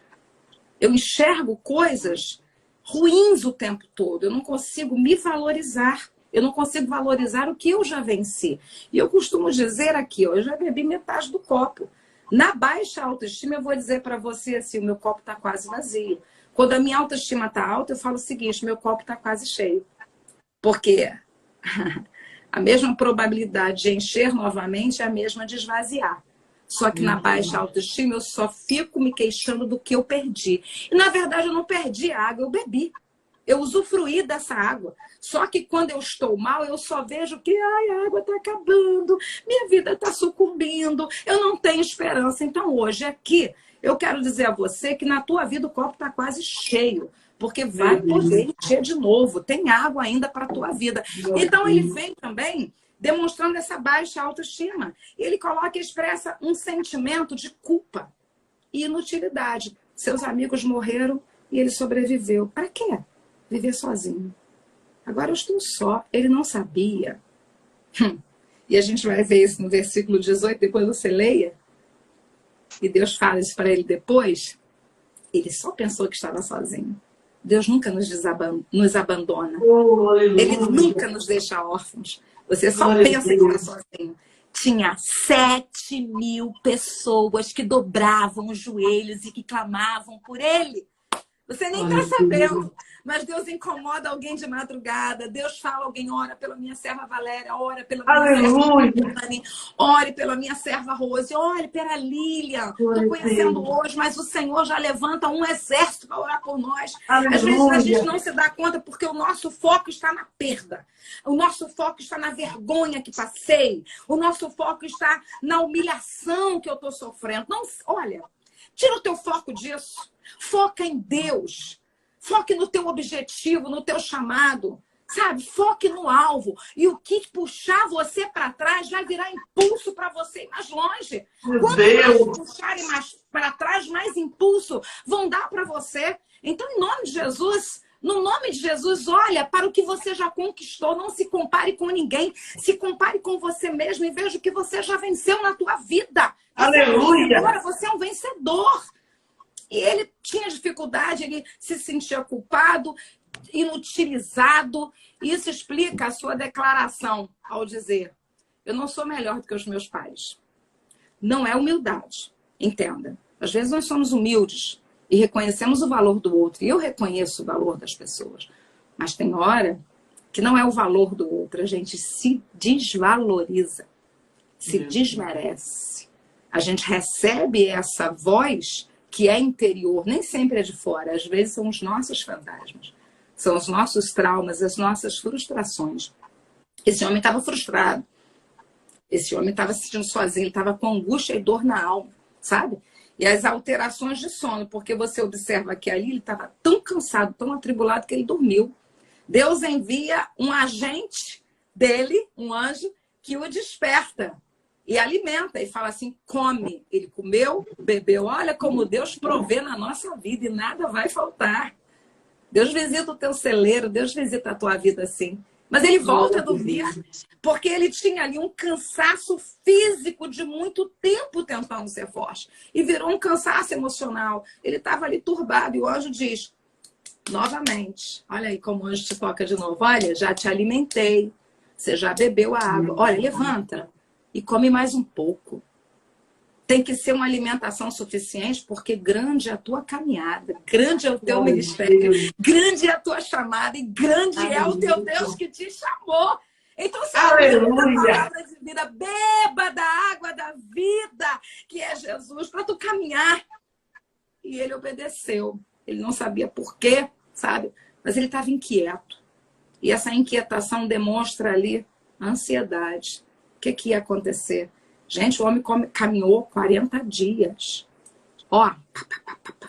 Eu enxergo coisas ruins o tempo todo. Eu não consigo me valorizar. Eu não consigo valorizar o que eu já venci. E eu costumo dizer aqui, ó, eu já bebi metade do copo. Na baixa autoestima, eu vou dizer para você assim, o meu copo está quase vazio. Quando a minha autoestima está alta, eu falo o seguinte, meu copo está quase cheio. Porque a mesma probabilidade de encher novamente é a mesma de esvaziar. Só que na baixa autoestima eu só fico me queixando do que eu perdi. E na verdade eu não perdi a água, eu bebi. Eu usufruí dessa água. Só que quando eu estou mal, eu só vejo que a água está acabando, minha vida está sucumbindo, eu não tenho esperança. Então hoje aqui eu quero dizer a você que na tua vida o copo está quase cheio. Porque vai poder encher de novo. Tem água ainda para a tua vida. Então ele vem também demonstrando essa baixa autoestima. Ele coloca e expressa um sentimento de culpa e inutilidade. Seus amigos morreram e ele sobreviveu. Para quê? Viver sozinho. Agora eu estou só. Ele não sabia. E a gente vai ver isso no versículo 18, depois você leia. E Deus fala isso para ele depois. Ele só pensou que estava sozinho. Deus nunca nos abandona. Ele nunca nos deixa órfãos. Você só pensa que está sozinho. Tinha 7.000 pessoas que dobravam os joelhos e que clamavam por ele. Você nem está sabendo. Mas Deus incomoda alguém de madrugada. Deus fala, alguém ora pela minha serva Valéria, ora pela minha serva Dani, ore pela minha serva Rose, ore pela Lilian. Estou conhecendo hoje, mas o Senhor já levanta um exército para orar por nós. Às vezes a gente não se dá conta porque o nosso foco está na perda. O nosso foco está na vergonha que passei. O nosso foco está na humilhação que eu estou sofrendo. Não, olha, tira o teu foco disso. Foca em Deus. Foque no teu objetivo, no teu chamado, sabe? Foque no alvo. E o que puxar você para trás vai virar impulso para você ir mais longe. Quanto mais puxarem mais para trás, mais impulso vão dar para você. Então, em nome de Jesus, no nome de Jesus, olha para o que você já conquistou. Não se compare com ninguém. Se compare com você mesmo e veja o que você já venceu na tua vida. Aleluia! Agora você é um vencedor. E ele tinha dificuldade, ele se sentia culpado, inutilizado. Isso explica a sua declaração ao dizer, eu não sou melhor do que os meus pais. Não é humildade, entenda. Às vezes nós somos humildes e reconhecemos o valor do outro. E eu reconheço o valor das pessoas. Mas tem hora que não é o valor do outro. A gente se desvaloriza, se desmerece. A gente recebe essa voz que é interior, nem sempre é de fora. Às vezes são os nossos fantasmas. São os nossos traumas, as nossas frustrações. Esse homem estava frustrado. Esse homem estava se sentindo sozinho. Ele estava com angústia e dor na alma, sabe? E as alterações de sono, porque você observa que ali ele estava tão cansado, tão atribulado, que ele dormiu. Deus envia um agente dele, um anjo, que o desperta. e alimenta, e fala assim, come. Ele comeu, bebeu. Olha como Deus provê na nossa vida e nada vai faltar. Deus visita o teu celeiro, Deus visita a tua vida assim. Mas ele volta a dormir, porque ele tinha ali um cansaço físico de muito tempo tentando ser forte. E virou um cansaço emocional. Ele estava ali turbado, e o anjo diz, novamente, olha aí como o anjo te toca de novo, olha, já te alimentei, você já bebeu a água, olha, levanta e come mais um pouco. Tem que ser uma alimentação suficiente, porque grande é a tua caminhada, grande é o teu ministério, grande é a tua chamada e grande é o teu Deus que te chamou. Então, se palavra de vida, beba da água da vida, que é Jesus, para tu caminhar. E ele obedeceu. Ele não sabia por quê, sabe? Mas ele estava inquieto. E essa inquietação demonstra ali a ansiedade. O que ia acontecer? Gente, o homem caminhou 40 dias. Ó,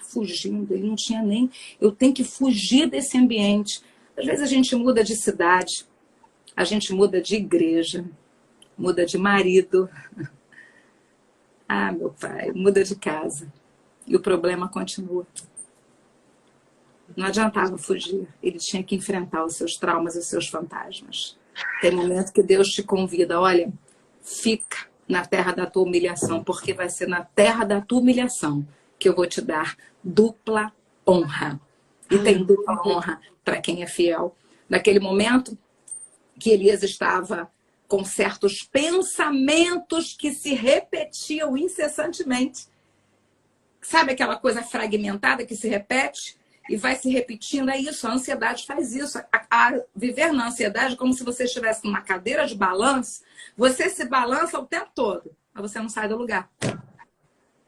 fugindo. Ele não tinha nem... Eu tenho que fugir desse ambiente. Às vezes a gente muda de cidade. A gente muda de igreja. Muda de marido. Ah, meu pai, muda de casa. E o problema continua. Não adiantava fugir. Ele tinha que enfrentar os seus traumas e os seus fantasmas. Tem momento que Deus te convida. Olha, fica na terra da tua humilhação, porque vai ser na terra da tua humilhação que eu vou te dar dupla honra. E tem dupla honra para quem é fiel. Naquele momento que Elias estava com certos pensamentos que se repetiam incessantemente. Sabe aquela coisa fragmentada que se repete e vai se repetindo? É isso, a ansiedade faz isso. Viver na ansiedade é como se você estivesse numa cadeira de balanço, você se balança o tempo todo, mas você não sai do lugar.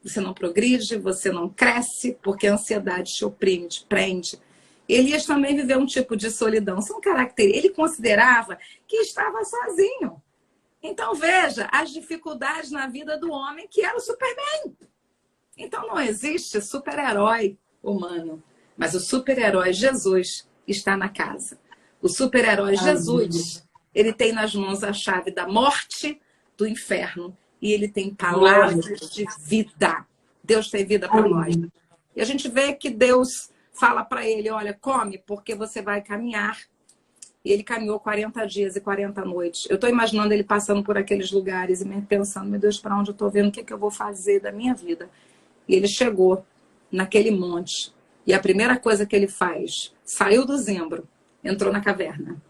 Você não progride, você não cresce, porque a ansiedade te oprime, te prende. Elias também viveu um tipo de solidão. São características. Ele considerava que estava sozinho. Então veja as dificuldades na vida do homem que era o Superman. Então não existe super-herói humano. Mas o super-herói Jesus está na casa. O super-herói Jesus, ele tem nas mãos a chave da morte, do inferno. E ele tem palavras de vida. Deus tem vida para nós. E a gente vê que Deus fala para ele, olha, come, porque você vai caminhar. E ele caminhou 40 dias e 40 noites. Eu estou imaginando ele passando por aqueles lugares e pensando, meu Deus, para onde eu estou vendo? O que eu vou fazer da minha vida? E ele chegou naquele monte. E a primeira coisa que ele faz, saiu do zimbro, entrou na caverna.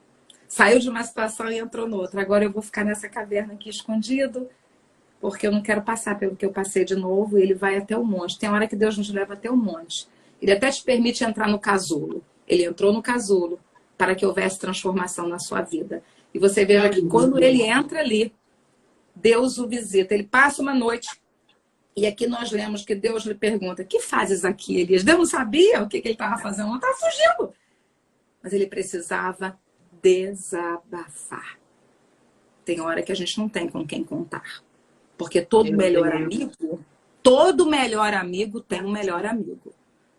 Saiu de uma situação e entrou noutra. Agora eu vou ficar nessa caverna aqui escondido, porque eu não quero passar pelo que eu passei de novo. E ele vai até o monte. Tem hora que Deus nos leva até o monte. Ele até te permite entrar no casulo. Ele entrou no casulo para que houvesse transformação na sua vida. E você veja que quando ele entra ali, Deus o visita. Ele passa uma noite. E aqui nós lemos que Deus lhe pergunta, que fazes aqui, Elias? Deus não sabia o que ele estava fazendo, não estava fugindo. Mas ele precisava desabafar. Tem hora que a gente não tem com quem contar. Porque todo melhor amigo tem um melhor amigo.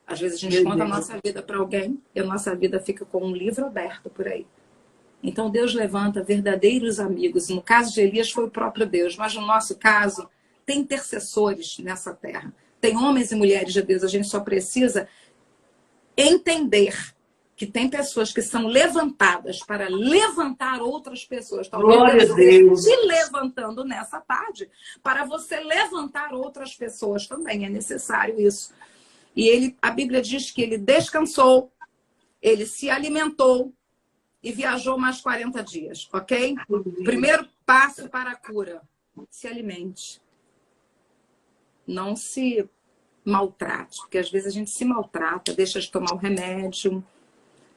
Às vezes a gente conta a nossa vida para alguém e a nossa vida fica com um livro aberto por aí. Então Deus levanta verdadeiros amigos. No caso de Elias foi o próprio Deus, mas no nosso caso tem intercessores nessa terra. Tem homens e mulheres de Deus. A gente só precisa entender que tem pessoas que são levantadas para levantar outras pessoas. Talvez Deus esteja te levantando nessa tarde para você levantar outras pessoas também. É necessário isso. E a Bíblia diz que ele descansou, ele se alimentou e viajou mais 40 dias, ok? Primeiro passo para a cura. Se alimente. Não se maltrate, porque às vezes a gente se maltrata, deixa de tomar o remédio,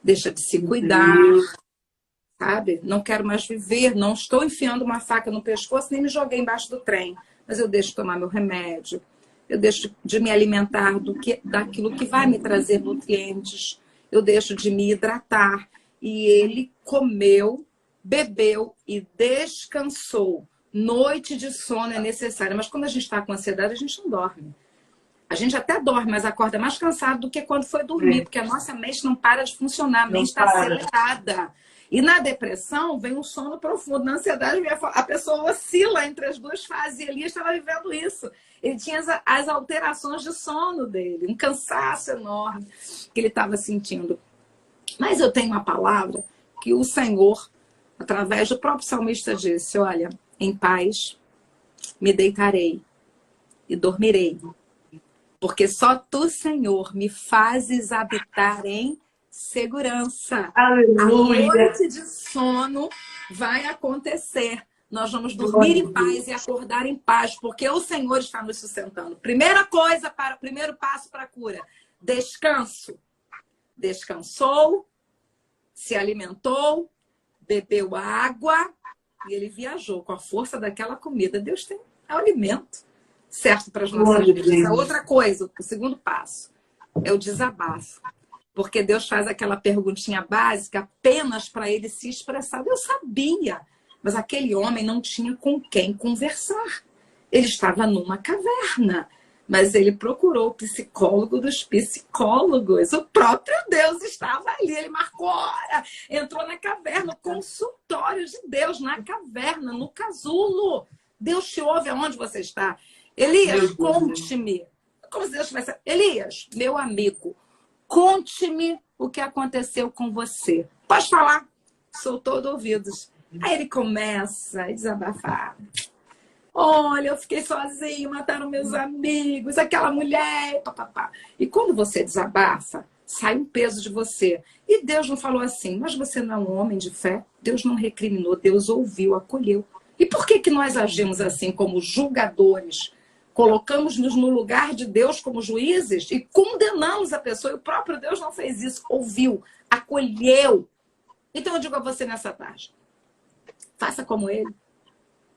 deixa de se cuidar, sabe? Não quero mais viver, não estou enfiando uma faca no pescoço, nem me joguei embaixo do trem, mas eu deixo de tomar meu remédio, eu deixo de me alimentar daquilo que vai me trazer nutrientes, eu deixo de me hidratar. E ele comeu, bebeu e descansou. Noite de sono é necessária, mas quando a gente está com ansiedade, a gente não dorme. A gente até dorme, mas acorda mais cansado do que quando foi dormir, porque a nossa mente não para de funcionar, a mente está acelerada. E na depressão vem um sono profundo. Na ansiedade, a pessoa oscila entre as duas fases. E Elias estava vivendo isso. Ele tinha as alterações de sono dele, um cansaço enorme que ele estava sentindo. Mas eu tenho uma palavra que o Senhor, através do próprio salmista, disse: olha, em paz me deitarei e dormirei, porque só tu, Senhor, me fazes habitar em segurança. Aleluia. A noite de sono vai acontecer. Nós vamos dormir em paz e acordar em paz, porque o Senhor está nos sustentando. Primeiro passo para a cura: descanso. Descansou, se alimentou, bebeu água e ele viajou com a força daquela comida. Deus tem alimento certo para as nossas vidas. A outra coisa, o segundo passo, é o desabafo. Porque Deus faz aquela perguntinha básica apenas para ele se expressar. Eu sabia, mas aquele homem não tinha com quem conversar. Ele estava numa caverna, mas ele procurou o psicólogo dos psicólogos. O próprio Deus estava ali. Ele marcou hora, entrou na caverna, no consultório de Deus, na caverna, no casulo. Deus te ouve aonde você está. Elias, conte-me. Como se Deus tivesse... Elias, meu amigo, conte-me o que aconteceu com você. Pode falar. Sou todo ouvidos. Aí ele começa a desabafar. Olha, eu fiquei sozinho, mataram meus amigos, aquela mulher, papapá. E quando você desabafa, sai um peso de você. E Deus não falou assim: mas você não é um homem de fé? Deus não recriminou, Deus ouviu, acolheu. E por que nós agimos assim como julgadores? Colocamos-nos no lugar de Deus como juízes e condenamos a pessoa. E o próprio Deus não fez isso, ouviu, acolheu. Então eu digo a você nessa tarde: faça como ele.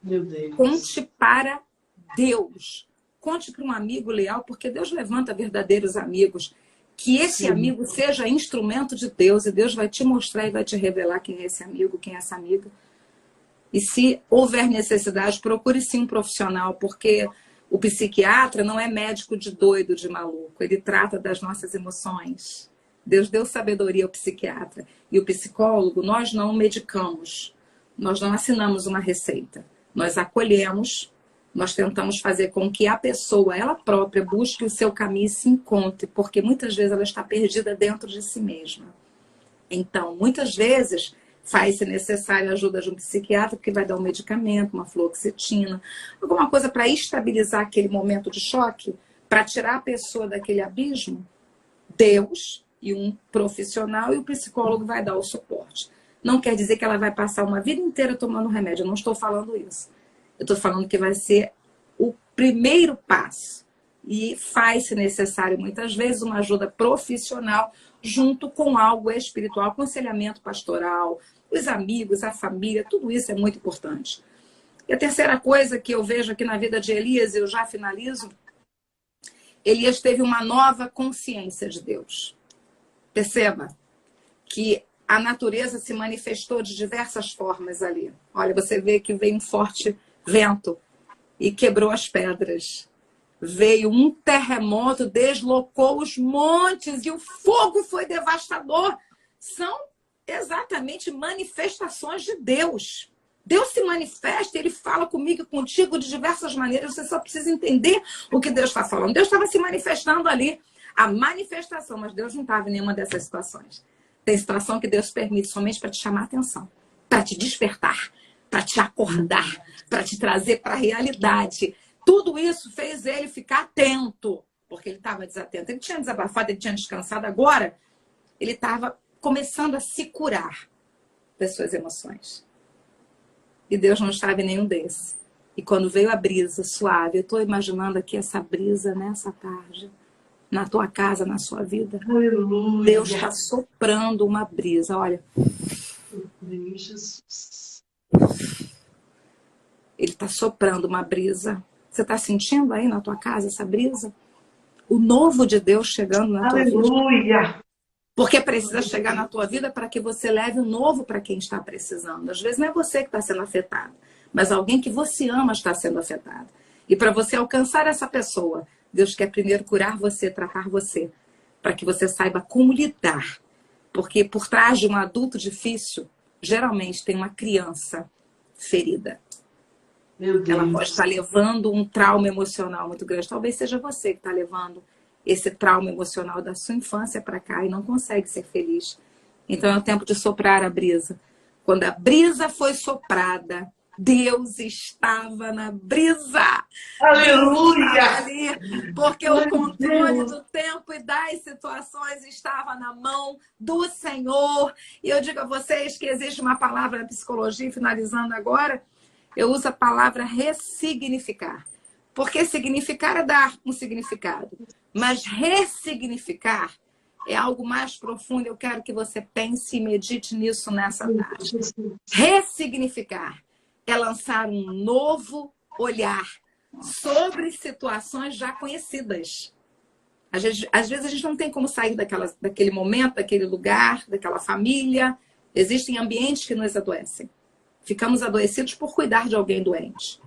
Meu Deus. Conte para Deus. Conte para um amigo leal, porque Deus levanta verdadeiros amigos. Que esse amigo seja instrumento de Deus, e Deus vai te mostrar e vai te revelar quem é esse amigo, quem é essa amiga. E se houver necessidade, procure sim um profissional, porque o psiquiatra não é médico de doido, de maluco. Ele trata das nossas emoções. Deus deu sabedoria ao psiquiatra. E o psicólogo, nós não medicamos. Nós não assinamos uma receita. Nós acolhemos, nós tentamos fazer com que a pessoa, ela própria, busque o seu caminho e se encontre, porque muitas vezes ela está perdida dentro de si mesma. Então, muitas vezes, faz-se necessária a ajuda de um psiquiatra que vai dar um medicamento, uma fluoxetina, alguma coisa para estabilizar aquele momento de choque, para tirar a pessoa daquele abismo. Deus e um profissional, e o psicólogo vai dar o suporte. Não quer dizer que ela vai passar uma vida inteira tomando remédio. Eu não estou falando isso. Eu estou falando que vai ser o primeiro passo. E faz-se necessário, muitas vezes, uma ajuda profissional junto com algo espiritual, aconselhamento pastoral, os amigos, a família, tudo isso é muito importante. E a terceira coisa que eu vejo aqui na vida de Elias, eu já finalizo, Elias teve uma nova consciência de Deus. Perceba que a natureza se manifestou de diversas formas ali. Olha, você vê que veio um forte vento e quebrou as pedras. Veio um terremoto, deslocou os montes e o fogo foi devastador. São exatamente manifestações de Deus. Deus se manifesta, Ele fala comigo e contigo de diversas maneiras. Você só precisa entender o que Deus está falando. Deus estava se manifestando ali. A manifestação, mas Deus não estava em nenhuma dessas situações. Tem situação que Deus permite somente para te chamar a atenção, para te despertar, para te acordar, para te trazer para a realidade. Tudo isso fez ele ficar atento, porque ele estava desatento. Ele tinha desabafado, ele tinha descansado. Agora, ele estava começando a se curar das suas emoções. E Deus não estava em nenhum desses. E quando veio a brisa suave, eu estou imaginando aqui essa brisa nessa tarde, na tua casa, na sua vida. Aleluia. Deus está soprando uma brisa, olha. Jesus. Ele está soprando uma brisa. Você está sentindo aí na tua casa essa brisa? O novo de Deus chegando na tua vida. Aleluia. Porque precisa chegar na tua vida para que você leve o novo para quem está precisando. Às vezes não é você que está sendo afetado, mas alguém que você ama está sendo afetado. E para você alcançar essa pessoa, Deus quer primeiro curar você, tratar você, para que você saiba como lidar. Porque por trás de um adulto difícil, geralmente tem uma criança ferida. Meu Deus. Ela pode estar levando um trauma emocional muito grande. Talvez seja você que está levando esse trauma emocional da sua infância para cá e não consegue ser feliz. Então é o tempo de soprar a brisa. Quando a brisa foi soprada, Deus estava na brisa. Aleluia! Ali, porque o controle do tempo e das situações estava na mão do Senhor. E eu digo a vocês que existe uma palavra na psicologia, finalizando agora, eu uso a palavra ressignificar. Porque significar é dar um significado. Mas ressignificar é algo mais profundo. Eu quero que você pense e medite nisso nessa tarde. Ressignificar é lançar um novo olhar sobre situações já conhecidas. Às vezes a gente não tem como sair daquele momento, daquele lugar, daquela família. Existem ambientes que nos adoecem. Ficamos adoecidos por cuidar de alguém doente.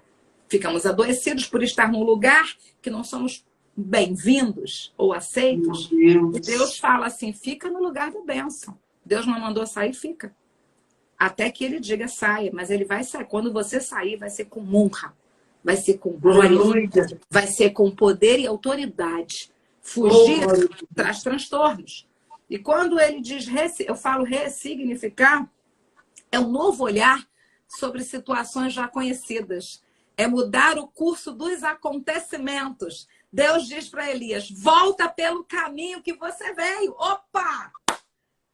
Ficamos adoecidos por estar num lugar que não somos bem-vindos ou aceitos. E Deus fala assim, fica no lugar da bênção. Deus não mandou sair, fica. Até que ele diga saia, mas ele vai sair. Quando você sair, vai ser com honra, vai ser com glória, vai ser com poder e autoridade. Fugir traz transtornos. E quando ele diz, eu falo ressignificar, é um novo olhar sobre situações já conhecidas. É mudar o curso dos acontecimentos. Deus diz para Elias, volta pelo caminho que você veio. Opa!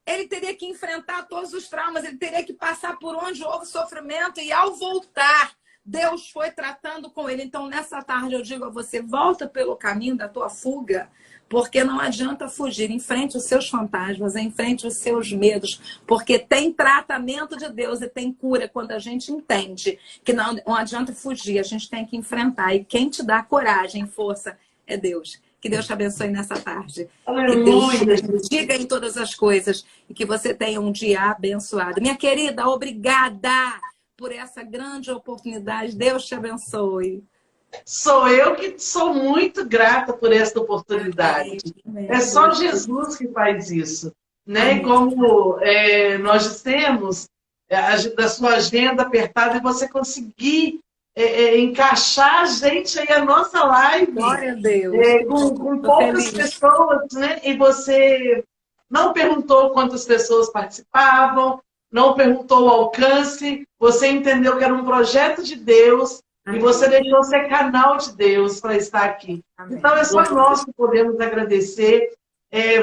Ele teria que enfrentar todos os traumas, ele teria que passar por onde houve sofrimento. E ao voltar, Deus foi tratando com ele. Então, nessa tarde, eu digo a você, volta pelo caminho da tua fuga, porque não adianta fugir. Enfrente os seus fantasmas, enfrente os seus medos, porque tem tratamento de Deus e tem cura quando a gente entende que não adianta fugir, a gente tem que enfrentar. E quem te dá coragem, força, é Deus. Que Deus te abençoe nessa tarde. Aleluia. Que Deus te diga em todas as coisas e que você tenha um dia abençoado. Minha querida, obrigada por essa grande oportunidade. Deus te abençoe. Sou eu que sou muito grata por esta oportunidade. Amém. É só Jesus que faz isso. Né? Amém. Como nós dissemos, da sua agenda apertada e você conseguir encaixar a gente aí, a nossa live. Glória a Deus. Com poucas pessoas, né? E você não perguntou quantas pessoas participavam, não perguntou o alcance, você entendeu que era um projeto de Deus. Amém. E você deixou ser canal de Deus para estar aqui. Amém. Então, é só nós que podemos agradecer.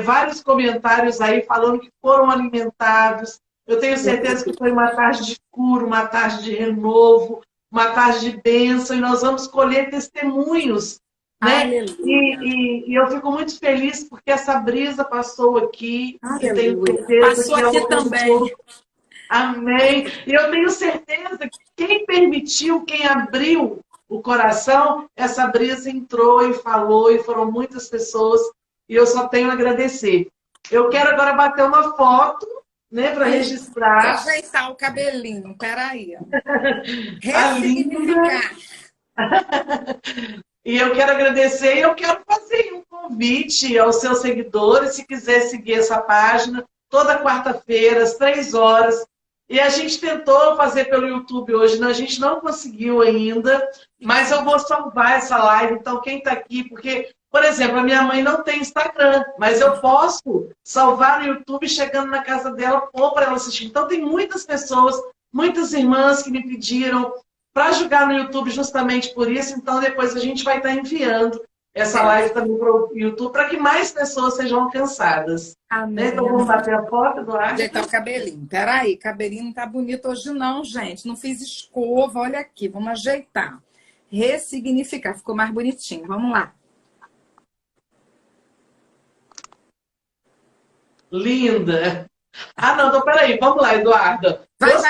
Vários comentários aí falando que foram alimentados. Eu tenho certeza que foi uma tarde de cura, uma tarde de renovo, uma tarde de bênção. E nós vamos colher testemunhos. Né? E eu fico muito feliz porque essa brisa passou aqui. E tenho certeza passou que aqui também. Amém. E eu tenho certeza que quem permitiu, quem abriu o coração, essa brisa entrou e falou, e foram muitas pessoas, e eu só tenho a agradecer. Eu quero agora bater uma foto, né, para registrar. Ajeitar o cabelinho, peraí. Ressignificar. E eu quero agradecer, e eu quero fazer um convite aos seus seguidores, se quiser seguir essa página, toda quarta-feira, às 3 horas. E a gente tentou fazer pelo YouTube hoje, a gente não conseguiu ainda, mas eu vou salvar essa live. Então, quem está aqui, porque, por exemplo, a minha mãe não tem Instagram, mas eu posso salvar no YouTube chegando na casa dela ou para ela assistir. Então, tem muitas pessoas, muitas irmãs que me pediram para jogar no YouTube justamente por isso. Então, depois a gente vai estar enviando essa live também para o YouTube, para que mais pessoas sejam alcançadas. Amém. Então vamos bater a foto, Eduardo? Ajeitar o cabelinho. Peraí, cabelinho não tá bonito hoje não, gente. Não fiz escova, olha aqui. Vamos ajeitar. Ressignificar. Ficou mais bonitinho. Vamos lá. Linda. Ah, não, então peraí. Vamos lá, Eduarda. Vai, faz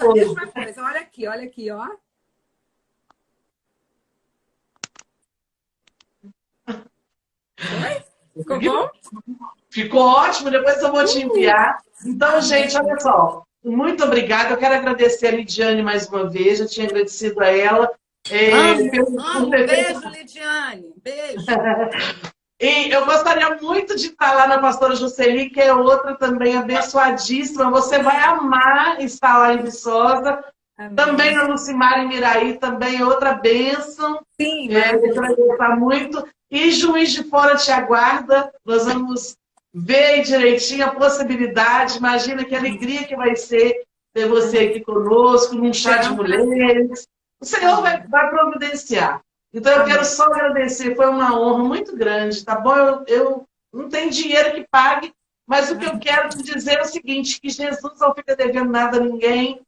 a mesma coisa. Olha aqui, ó. Oi? Ficou bom? Ficou ótimo, depois eu vou te enviar. Então, gente, olha só. Muito obrigada. Eu quero agradecer a Lidiane mais uma vez. Já tinha agradecido a ela. Beijo, Lidiane. Beijo. E eu gostaria muito de estar lá na pastora Jusceli, que é outra também abençoadíssima. Você vai amar estar lá em Viçosa. Amém. Também na Lucimar em Miraí, também outra bênção. Sim, você vai gostar muito. E Juiz de Fora te aguarda. Nós vamos ver direitinho a possibilidade. Imagina que alegria que vai ser ter você aqui conosco, num chá de mulheres. O Senhor vai providenciar. Então, eu quero só agradecer, foi uma honra muito grande, tá bom? Eu não tenho dinheiro que pague, mas o que eu quero te dizer é o seguinte, que Jesus não fica devendo nada a ninguém,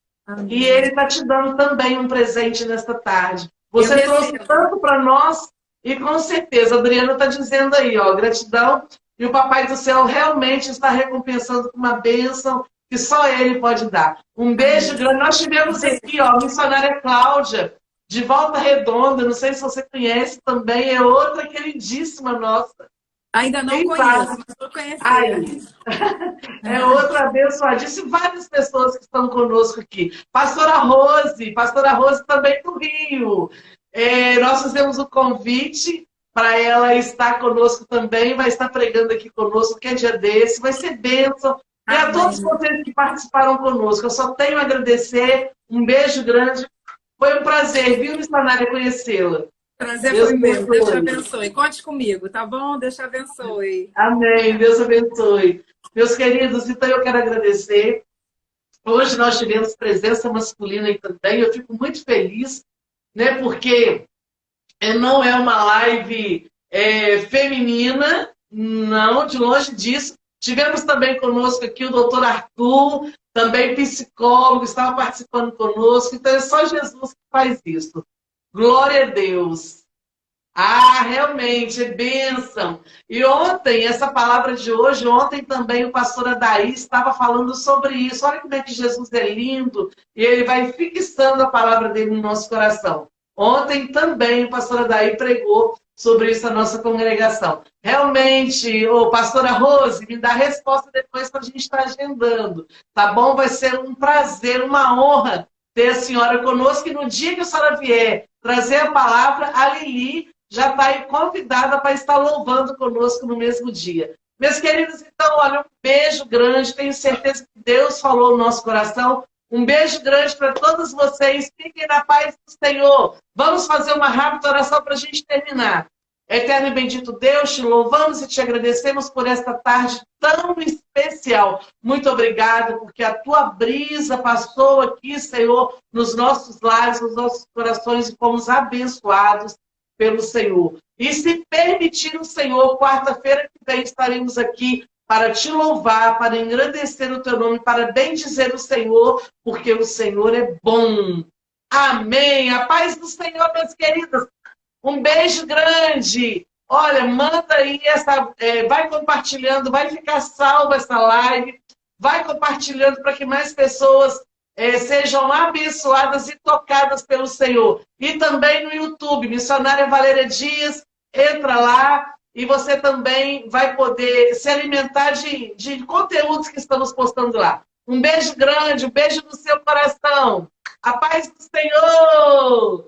e Ele está te dando também um presente nesta tarde. Você trouxe tanto para nós, e com certeza, a Adriana está dizendo aí, ó, gratidão, e o Papai do Céu realmente está recompensando com uma bênção que só Ele pode dar. Um beijo grande. Nós tivemos aqui, ó, a missionária Cláudia, de Volta Redonda, não sei se você conhece também, é outra queridíssima nossa. Ainda não conheço, mas vou conhecer. É outra abençoadíssima, várias pessoas que estão conosco aqui. Pastora Rose também do Rio. Nós fizemos o convite para ela estar conosco também, vai estar pregando aqui conosco, que é dia desse, vai ser bênção. E a todos vocês que participaram conosco, eu só tenho a agradecer, um beijo grande. Foi um prazer, viu, missionária, conhecê-la. Prazer foi meu. Deus te abençoe. Conte comigo, tá bom? Deus te abençoe. Amém. Deus abençoe. Meus queridos, então eu quero agradecer. Hoje nós tivemos presença masculina aí também. Eu fico muito feliz, né? Porque não é uma live feminina, não, de longe disso. Tivemos também conosco aqui o doutor Arthur, também psicólogo, estava participando conosco. Então, é só Jesus que faz isso. Glória a Deus. Realmente, é bênção. E ontem, essa palavra de hoje, ontem também o pastor Adaí estava falando sobre isso. Olha como é que Jesus é lindo. E ele vai fixando a palavra dele no nosso coração. Ontem também o pastor Adaí pregou sobre isso a nossa congregação. Realmente, pastora Rose, me dá a resposta depois para a gente estar agendando, tá bom? Vai ser um prazer, uma honra ter a senhora conosco, e no dia que a senhora vier trazer a palavra, a Lili já está aí convidada para estar louvando conosco no mesmo dia. Meus queridos, então, olha, um beijo grande, tenho certeza que Deus falou no nosso coração. Um beijo grande para todos vocês. Fiquem na paz do Senhor. Vamos fazer uma rápida oração para a gente terminar. Eterno e bendito Deus, te louvamos e te agradecemos por esta tarde tão especial. Muito obrigado, porque a tua brisa passou aqui, Senhor, nos nossos lares, nos nossos corações, e fomos abençoados pelo Senhor. E se permitir o Senhor, quarta-feira que vem estaremos aqui para te louvar, para engrandecer o teu nome, para bendizer o Senhor, porque o Senhor é bom. Amém. A paz do Senhor, meus queridos. Um beijo grande. Olha, manda aí vai compartilhando, vai ficar salva essa live, vai compartilhando para que mais pessoas sejam abençoadas e tocadas pelo Senhor. E também no YouTube, Missionária Valéria Dias, entra lá. E você também vai poder se alimentar de conteúdos que estamos postando lá. Um beijo grande, um beijo no seu coração. A paz do Senhor!